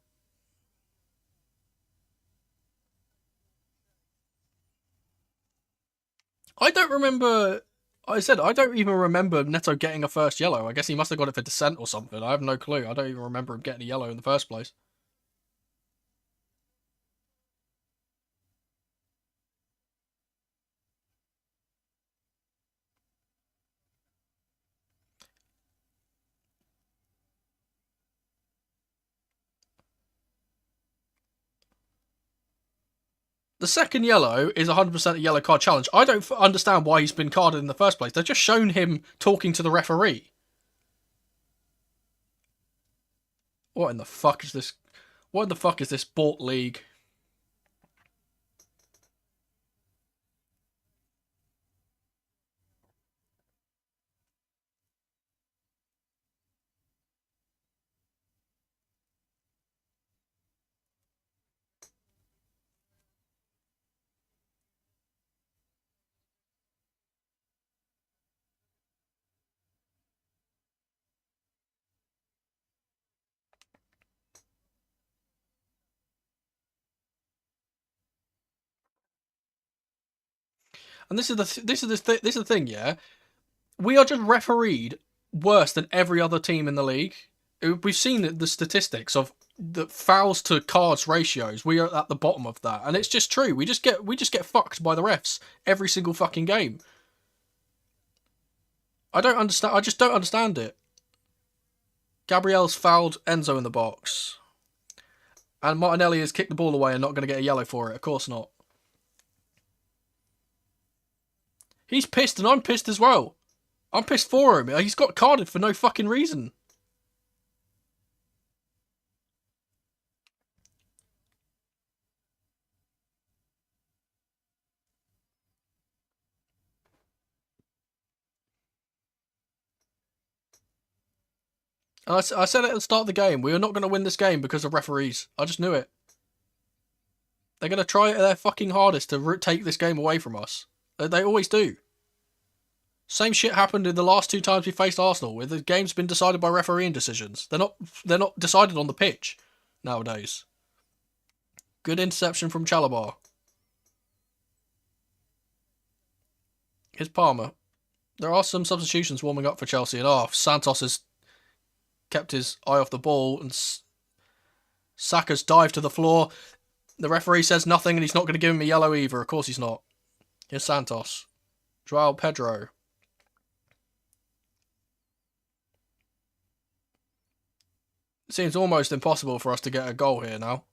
I don't remember. I said I don't even remember Neto getting a first yellow. I guess he must have got it for dissent or something. I have no clue. I don't even remember him getting a yellow in the first place. The second yellow is 100% a yellow card challenge. I don't understand why he's been carded in the first place. They've just shown him talking to the referee. What in the fuck is this? What in the fuck is this Sport League? And this is the thing, yeah. We are just refereed worse than every other team in the league. We've seen the statistics of the fouls to cards ratios. We are at the bottom of that, and it's just true. We just get fucked by the refs every single fucking game. I don't understand. I just don't understand it. Gabriel's fouled Enzo in the box, and Martinelli has kicked the ball away and not going to get a yellow for it. Of course not. He's pissed, and I'm pissed as well. I'm pissed for him. He's got carded for no fucking reason. I said it at the start of the game. We are not going to win this game because of referees. I just knew it. They're going to try their fucking hardest to take this game away from us. They always do. Same shit happened in the last 2 times we faced Arsenal, where the game's been decided by refereeing decisions. They're not decided on the pitch nowadays. Good interception from Chalobah. Here's Palmer. There are some substitutions warming up for Chelsea, and Santos has kept his eye off the ball, and Saka's dived to the floor. The referee says nothing, and he's not going to give him a yellow either. Of course he's not. Here's Santos. João Pedro. It seems almost impossible for us to get a goal here now.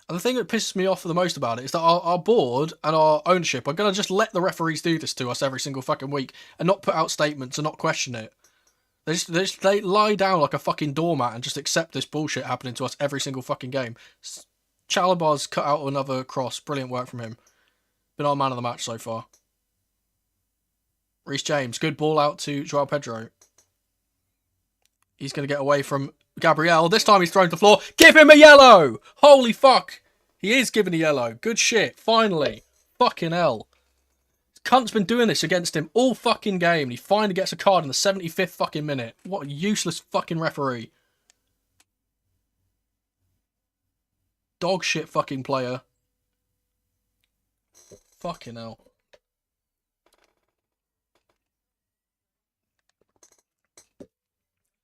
And the thing that pisses me off the most about it is that our board and our ownership are going to just let the referees do this to us every single fucking week and not put out statements and not question it. They lie down like a fucking doormat and just accept this bullshit happening to us every single fucking game. Chalobah's cut out another cross. Brilliant work from him. Been our man of the match so far. Reece James. Good ball out to João Pedro. He's going to get away from Gabriel. This time he's thrown to the floor. Give him a yellow! Holy fuck! He is given a yellow. Good shit. Finally. Fucking hell. Cunt's been doing this against him all fucking game. And he finally gets a card in the 75th fucking minute. What a useless fucking referee. Dog shit fucking player. Fucking hell.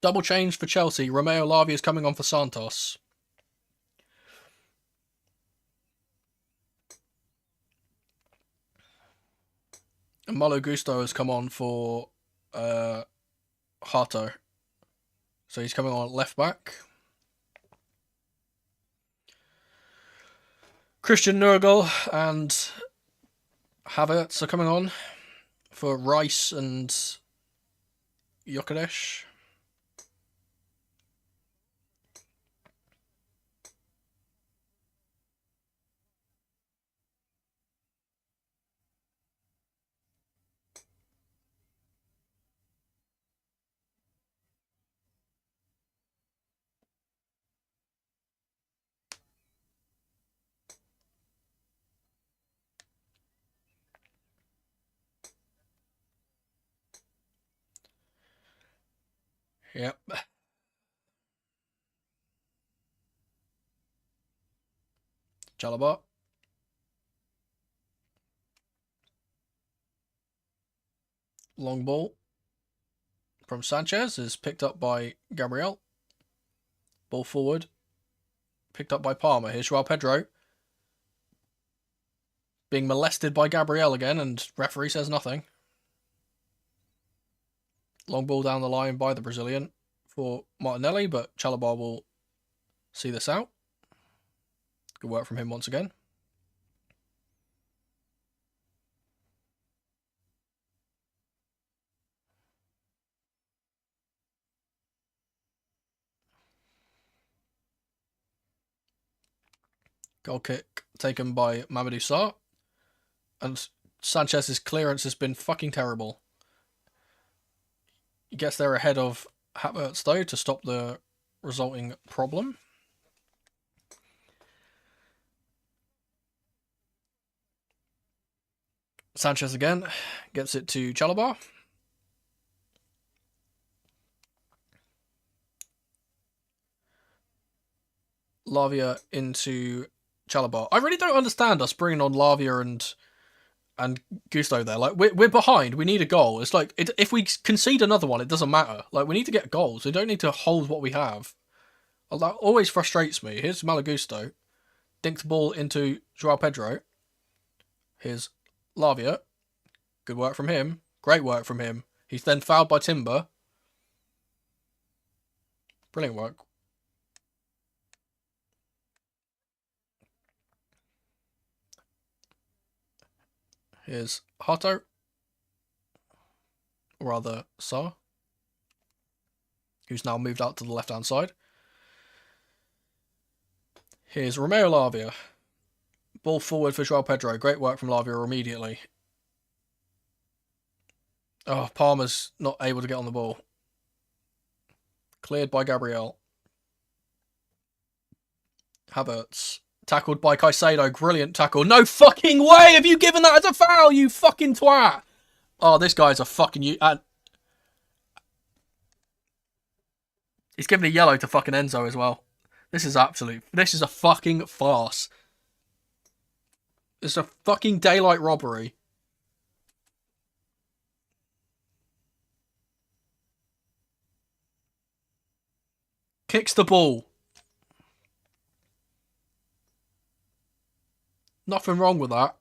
Double change for Chelsea. Romeo Lavia is coming on for Santos. And Malo Gusto has come on for Hato. So he's coming on at left back. Christian Nurgle and Havertz are coming on for Rice and Jokeres. Yep. Chalobah. Long ball from Sanchez is picked up by Gabriel. Ball forward. Picked up by Palmer. Here's João Pedro. Being molested by Gabriel again, and referee says nothing. Long ball down the line by the Brazilian for Martinelli, but Chalobah will see this out. Good work from him once again. Goal kick taken by Mamadou Sarr. And Sanchez's clearance has been fucking terrible. He gets there ahead of Havertz though to stop the resulting problem. Sanchez again gets it to Chalobah. Lavia into Chalobah. I really don't understand us bringing on Lavia and Gusto there. Like we're behind. We need a goal. It's like if we concede another one, it doesn't matter. Like we need to get goals. We don't need to hold what we have. That always frustrates me. Here's Malo Gusto. Dinked the ball into João Pedro. Here's Lavia. Good work from him. Great work from him. He's then fouled by Timber. Brilliant work. Here's Hato. Or rather, Sarr. Who's now moved out to the left-hand side. Here's Romeo Lavia. Ball forward for Joao Pedro. Great work from Lavia immediately. Oh, Palmer's not able to get on the ball. Cleared by Gabriel. Havertz. Tackled by Caicedo. Brilliant tackle. No fucking way have you given that as a foul, you fucking twat. Oh, this guy's a fucking... he's given a yellow to fucking Enzo as well. This is absolute... This is a fucking farce. It's a fucking daylight robbery. Kicks the ball. Nothing wrong with that.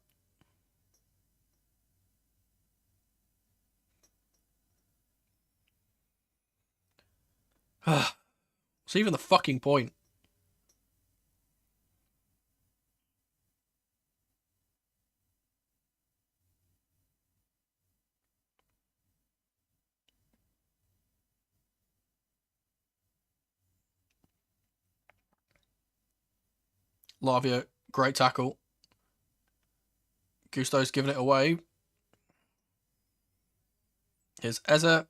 It's even the fucking point. Lavia, great tackle. Gusto's giving it away. Here's Eze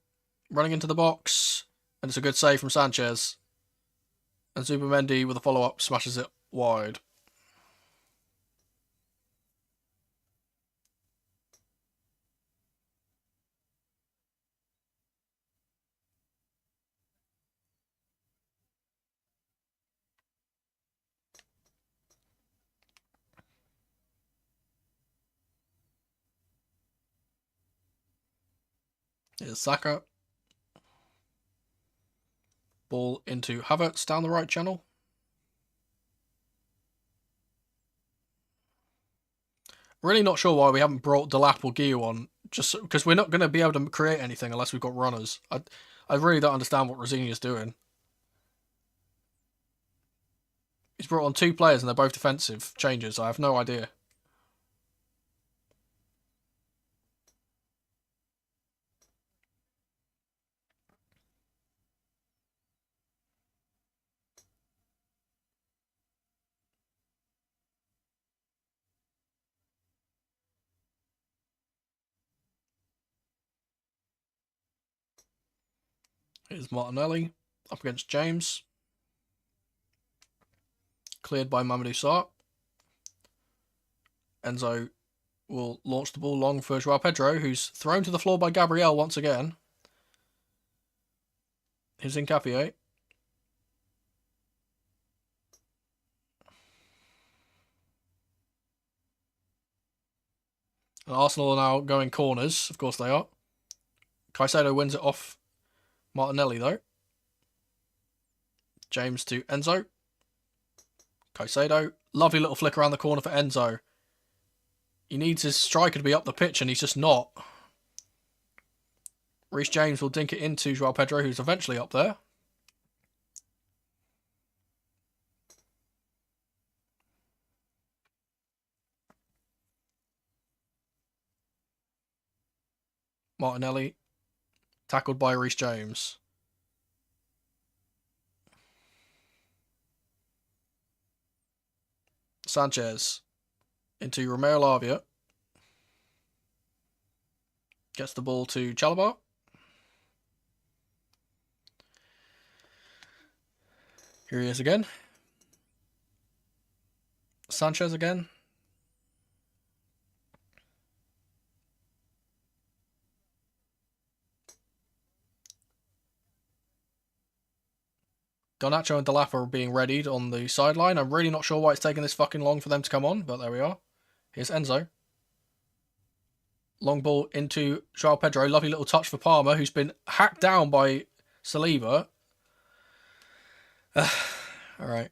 running into the box. And it's a good save from Sanchez. And Zubimendi with a follow-up smashes it wide. Here's Saka. Ball into Havertz down the right channel. Really not sure why we haven't brought Delap or Guillou on, just because we're not going to be able to create anything unless we've got runners. I really don't understand what Rosini's doing. He's brought on 2 players and they're both defensive changes. I have no idea. Here's Martinelli up against James. Cleared by Mamadou Sarr. Enzo will launch the ball long for Joao Pedro, who's thrown to the floor by Gabriel once again. Here's Hincapié. And Arsenal are now going corners. Of course they are. Caicedo wins it off Martinelli, though. James to Enzo. Caicedo. Lovely little flick around the corner for Enzo. He needs his striker to be up the pitch, and he's just not. Reece James will dink it into Joao Pedro, who's eventually up there. Martinelli. Tackled by Reece James. Sanchez into Romeo Lavia. Gets the ball to Chalobah. Here he is again. Sanchez again. Garnacho and Delap are being readied on the sideline. I'm really not sure why it's taking this fucking long for them to come on, but there we are. Here's Enzo. Long ball into Joao Pedro. Lovely little touch for Palmer, who's been hacked down by Saliba. Alright.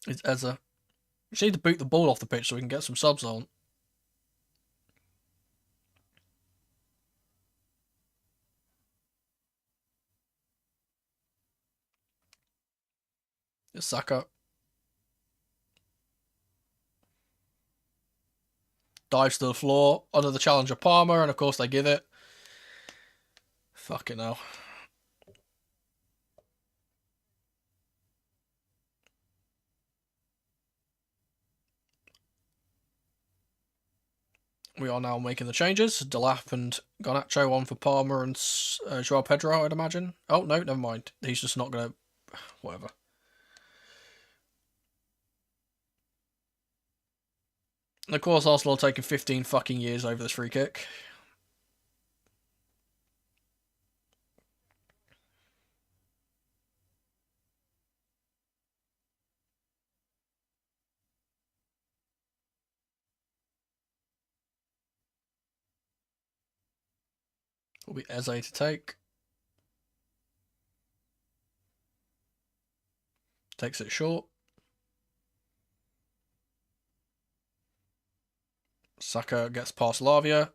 It's Eze. We just need to boot the ball off the pitch so we can get some subs on. It's Saka. Dives to the floor under the challenger Palmer, and of course they give it. Fucking hell. We are now making the changes. Delap and Garnacho on for Palmer and Joao Pedro, I'd imagine. Oh, no, never mind. He's just not going to... Whatever. And of course, Arsenal taking 15 fucking years over this free kick. Will be Eze to take. Takes it short. Saka gets past Lavia.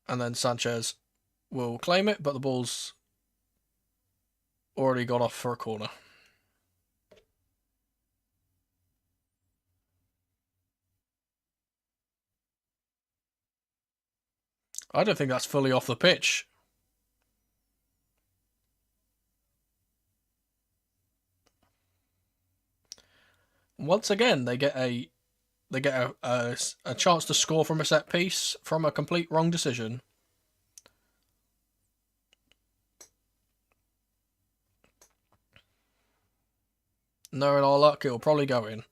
And then Sanchez will claim it, but the ball's already gone off for a corner. I don't think that's fully off the pitch. Once again, they get a chance to score from a set piece from a complete wrong decision. Knowing our luck, it'll probably go in.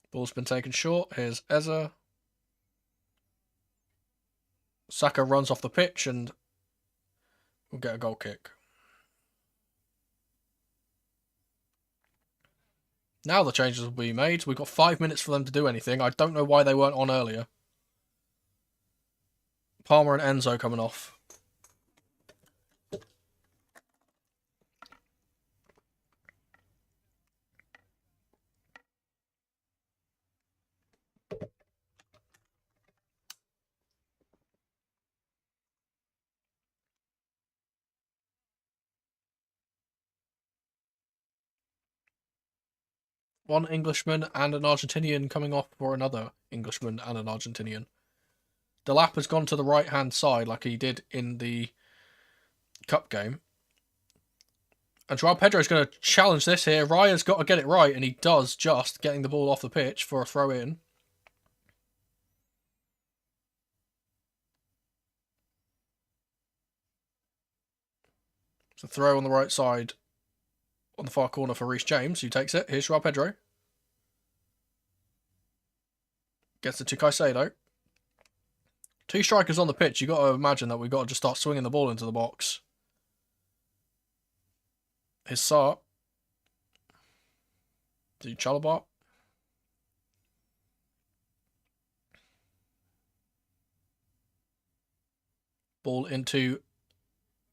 Ball's been taken short. Here's Eze. Saka runs off the pitch and we'll get a goal kick. Now the changes will be made. We've got 5 minutes for them to do anything. I don't know why they weren't on earlier. Palmer and Enzo coming off. One Englishman and an Argentinian coming off for another Englishman and an Argentinian. Delap has gone to the right-hand side like he did in the cup game. And Joao Pedro's going to challenge this here. Raya's got to get it right, and he does, just getting the ball off the pitch for a throw-in. It's a throw on the right side on the far corner for Reece James, who takes it. Here's Joao Pedro. Gets it to Caicedo. 2 strikers on the pitch. You've got to imagine that we've got to just start swinging the ball into the box. Here's Sarr. To Chalobah. Ball into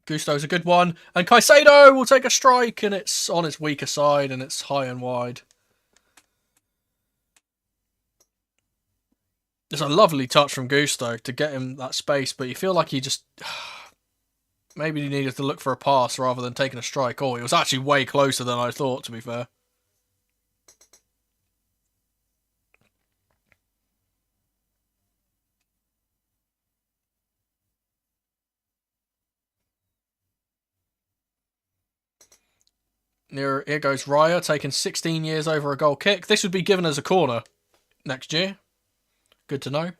Gusto's a good one. And Caicedo will take a strike, and it's on its weaker side, and it's high and wide. It's a lovely touch from Gusto to get him that space, but you feel like he just... Maybe he needed to look for a pass rather than taking a strike. Oh, it was actually way closer than I thought, to be fair. Here goes Raya, taking 16 years over a goal kick. This would be given as a corner next year. Good to know.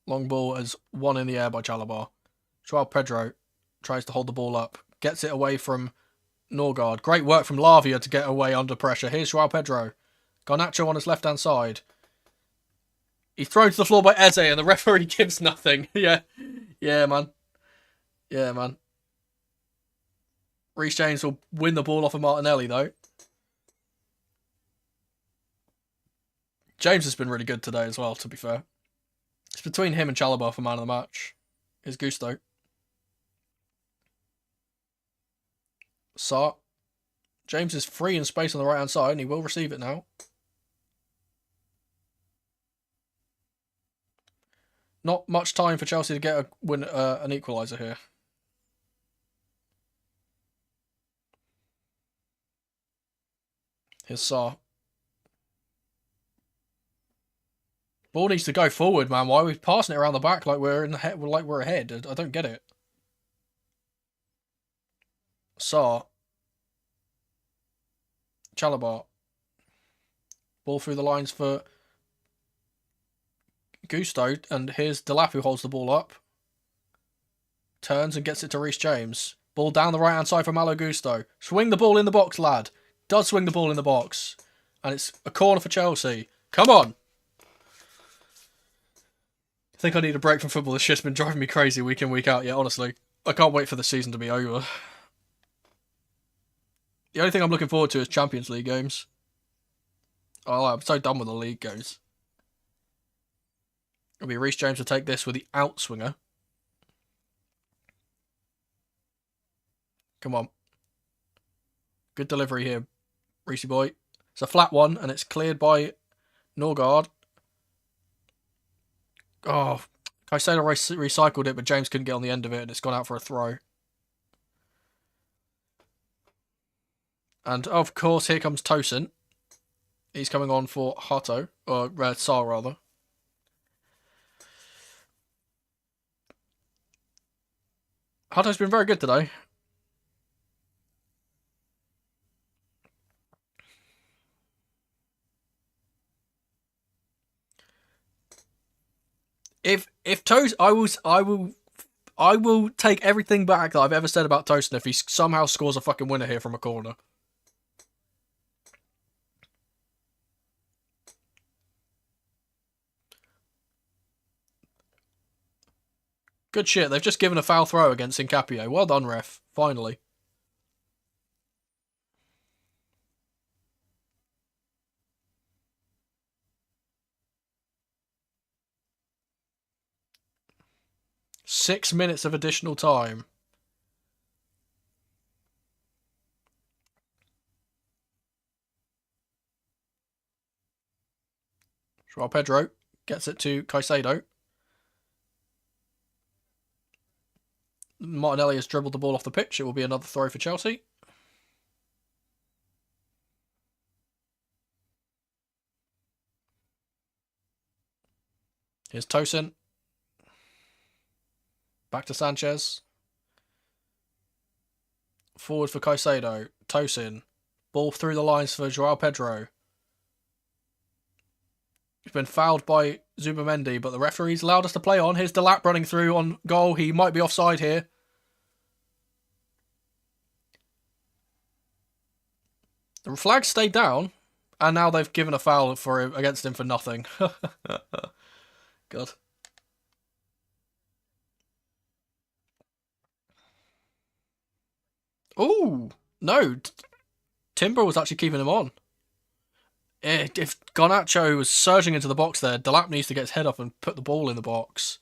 Long ball is one in the air by Chalobah. Joao Pedro tries to hold the ball up. Gets it away from Norgard. Great work from Lavia to get away under pressure. Here's Joao Pedro. Garnacho on his left-hand side. He's thrown to the floor by Eze and the referee gives nothing. Yeah, man. Yeah, man. Reece James will win the ball off of Martinelli, though. James has been really good today as well, to be fair. It's between him and Chalobah for man of the match. Here's Gusto. Sarr. James is free in space on the right-hand side, and he will receive it now. Not much time for Chelsea to get an equaliser here. Here's Saar. Ball needs to go forward, man. Why are we passing it around the back like we're in the head, like we're ahead? I don't get it. Saar. Chalabar. Ball through the lines for Gusto, and here's Delap who holds the ball up. Turns and gets it to Reece James. Ball down the right hand side for Malo Gusto. Swing the ball in the box, lad. Does swing the ball in the box. And it's a corner for Chelsea. Come on. I think I need a break from football. This shit's been driving me crazy week in, week out. Yeah, honestly. I can't wait for the season to be over. The only thing I'm looking forward to is Champions League games. Oh, I'm so done with the league games. It'll be Reece James to take this with the outswinger. Come on. Good delivery here, Reece boy. It's a flat one, and it's cleared by Norgard. Oh, Caicedo recycled it, but James couldn't get on the end of it, and it's gone out for a throw. And, of course, here comes Tosin. He's coming on for Hato, or Saar, rather. Hato's been very good today. If Tosin, I will take everything back that I've ever said about Tosin if he somehow scores a fucking winner here from a corner. Good shit. They've just given a foul throw against Incapio. Well done, ref. Finally. Six minutes of additional time. Joao Pedro gets it to Caicedo. Martinelli has dribbled the ball off the pitch. It will be another throw for Chelsea. Here's Tosin. Back to Sanchez. Forward for Caicedo. Tosin. Ball through the lines for Joao Pedro. He's been fouled by Zubamendi, but the referee's allowed us to play on. Here's Delap running through on goal. He might be offside here. The flag stayed down, and now they've given a foul against him for nothing. God. Ooh, no. Timber was actually keeping him on. If Garnacho was surging into the box there, Delap needs to get his head up and put the ball in the box.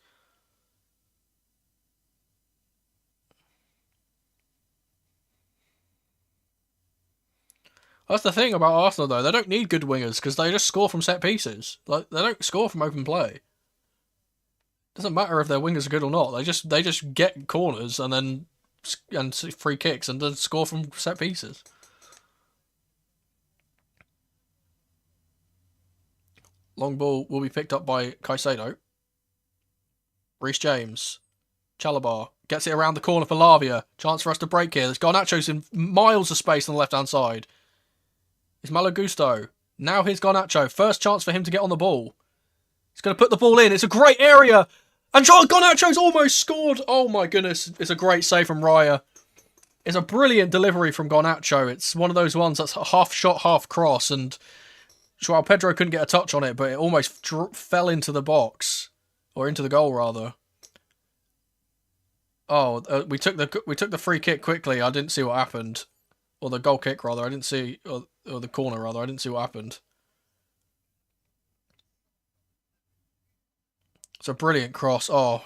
That's the thing about Arsenal, though. They don't need good wingers because they just score from set pieces. Like they don't score from open play. Doesn't matter if their wingers are good or not. They just get corners and free kicks and then score from set pieces. Long ball will be picked up by Caicedo. Reece James. Chalabar gets it around the corner for Lavia. Chance for us to break here. There's Garnacho's in miles of space on the left-hand side. It's Malo Gusto. Now here's Garnacho. First chance for him to get on the ball. He's going to put the ball in. It's a great area. And Garnacho's almost scored. Oh my goodness. It's a great save from Raya. It's a brilliant delivery from Garnacho. It's one of those ones that's half shot, half cross, and Joao Pedro couldn't get a touch on it, but it almost fell into the box, or into the goal rather. Oh, we took the free kick quickly. I didn't see what happened, or the goal kick rather. I didn't see, or the corner rather. I didn't see what happened. It's a brilliant cross. Oh.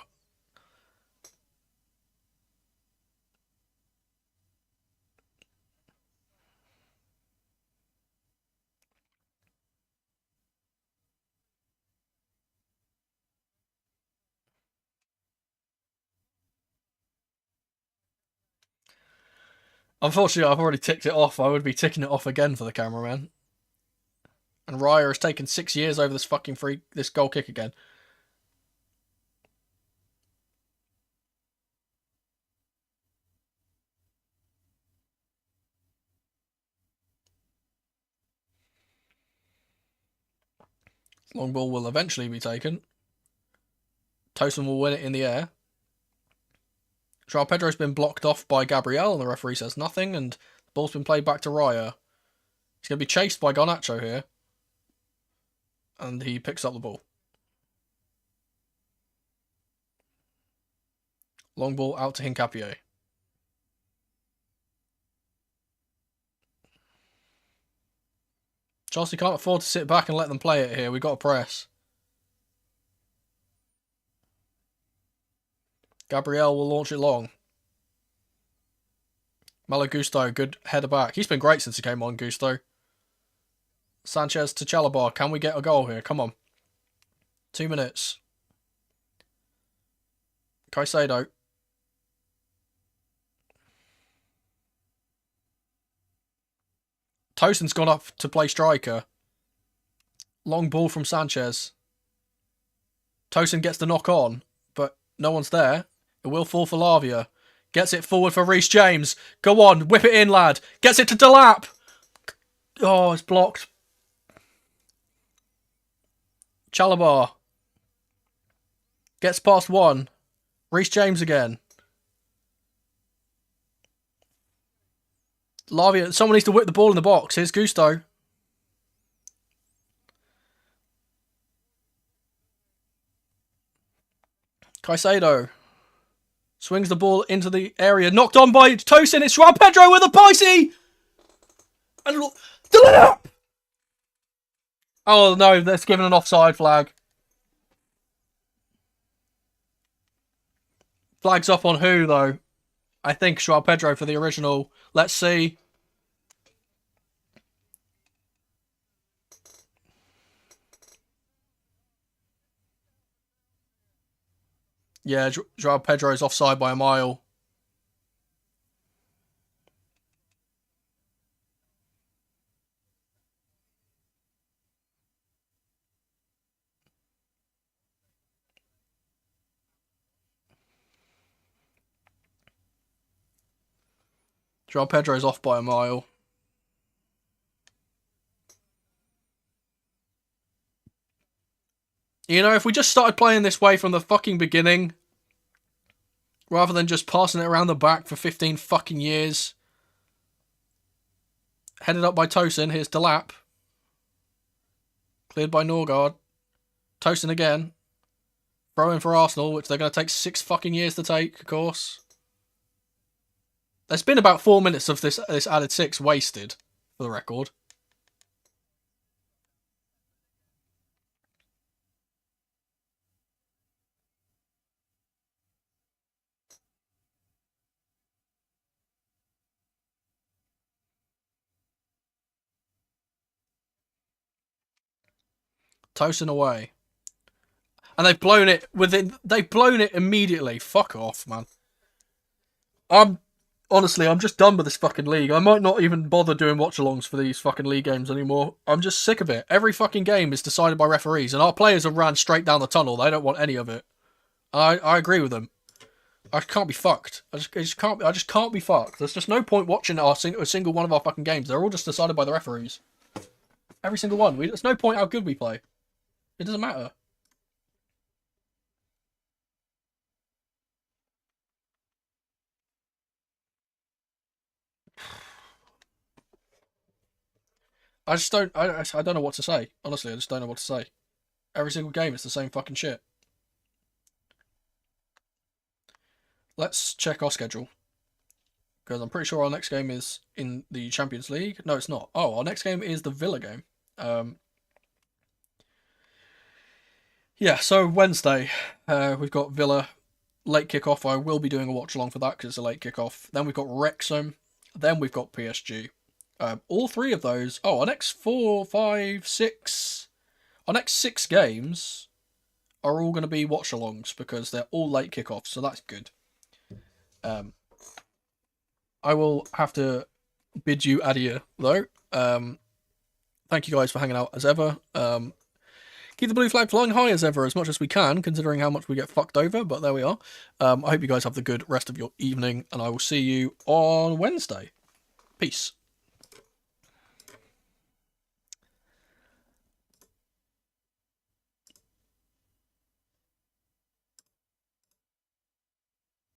Unfortunately, I've already ticked it off. I would be ticking it off again for the cameraman. And Raya has taken 6 years over this goal kick again. Long ball will eventually be taken. Tosin will win it in the air. Joao Pedro's been blocked off by Gabriel, and the referee says nothing, and the ball's been played back to Raya. He's going to be chased by Garnacho here. And he picks up the ball. Long ball out to Hincapié. Chelsea can't afford to sit back and let them play it here. We've got to press. Gabriel will launch it long. Malo Gusto, good header back. He's been great since he came on, Gusto. Sanchez to Chalobah. Can we get a goal here? Come on. 2 minutes. Caicedo. Tosin's gone up to play striker. Long ball from Sanchez. Tosin gets the knock on, but no one's there. It will fall for Lavia. Gets it forward for Reece James. Go on, whip it in, lad. Gets it to Delap. Oh, it's blocked. Chalobah. Gets past one. Reece James again. Lavia, someone needs to whip the ball in the box. Here's Gusto. Caicedo. Swings the ball into the area. Knocked on by Tosin. It's Joao Pedro with a picey. And oh no, that's given an offside flag. Flag's up on who though? I think Joao Pedro for the original. Let's see. Yeah, Joao Pedro is offside by a mile. Joao Pedro is off by a mile. You know, if we just started playing this way from the fucking beginning, rather than just passing it around the back for 15 fucking years. Headed up by Tosin. Here's Delap. Cleared by Norgard. Tosin again. Throw in for Arsenal, which they're going to take 6 fucking years to take, of course. There's been about 4 minutes of this added 6 wasted, for the record. Tosin away. And they've blown it immediately. Fuck off, man. Honestly, I'm just done with this fucking league. I might not even bother doing watch-alongs for these fucking league games anymore. I'm just sick of it. Every fucking game is decided by referees, and our players have ran straight down the tunnel. They don't want any of it. I agree with them. I can't be fucked. I just can't be fucked. There's just no point watching a single one of our fucking games. They're all just decided by the referees. Every single one. There's no point how good we play. It doesn't matter. I don't know what to say. Honestly, I just don't know what to say. Every single game, it's the same fucking shit. Let's check our schedule. Because I'm pretty sure our next game is in the Champions League. No, it's not. Oh, our next game is the Villa game. Yeah, so Wednesday, we've got Villa, late kickoff. I will be doing a watch along for that because it's a late kickoff. Then we've got Wrexham. Then we've got PSG. All 3 of those. Oh, our next 4, 5, 6. Our next 6 games are all going to be watch alongs because they're all late kickoffs, so that's good. I will have to bid you adieu though. thank you guys for hanging out as ever. Keep the blue flag flying high as ever, as much as we can, considering how much we get fucked over, but there we are. I hope you guys have the good rest of your evening, and I will see you on Wednesday. Peace.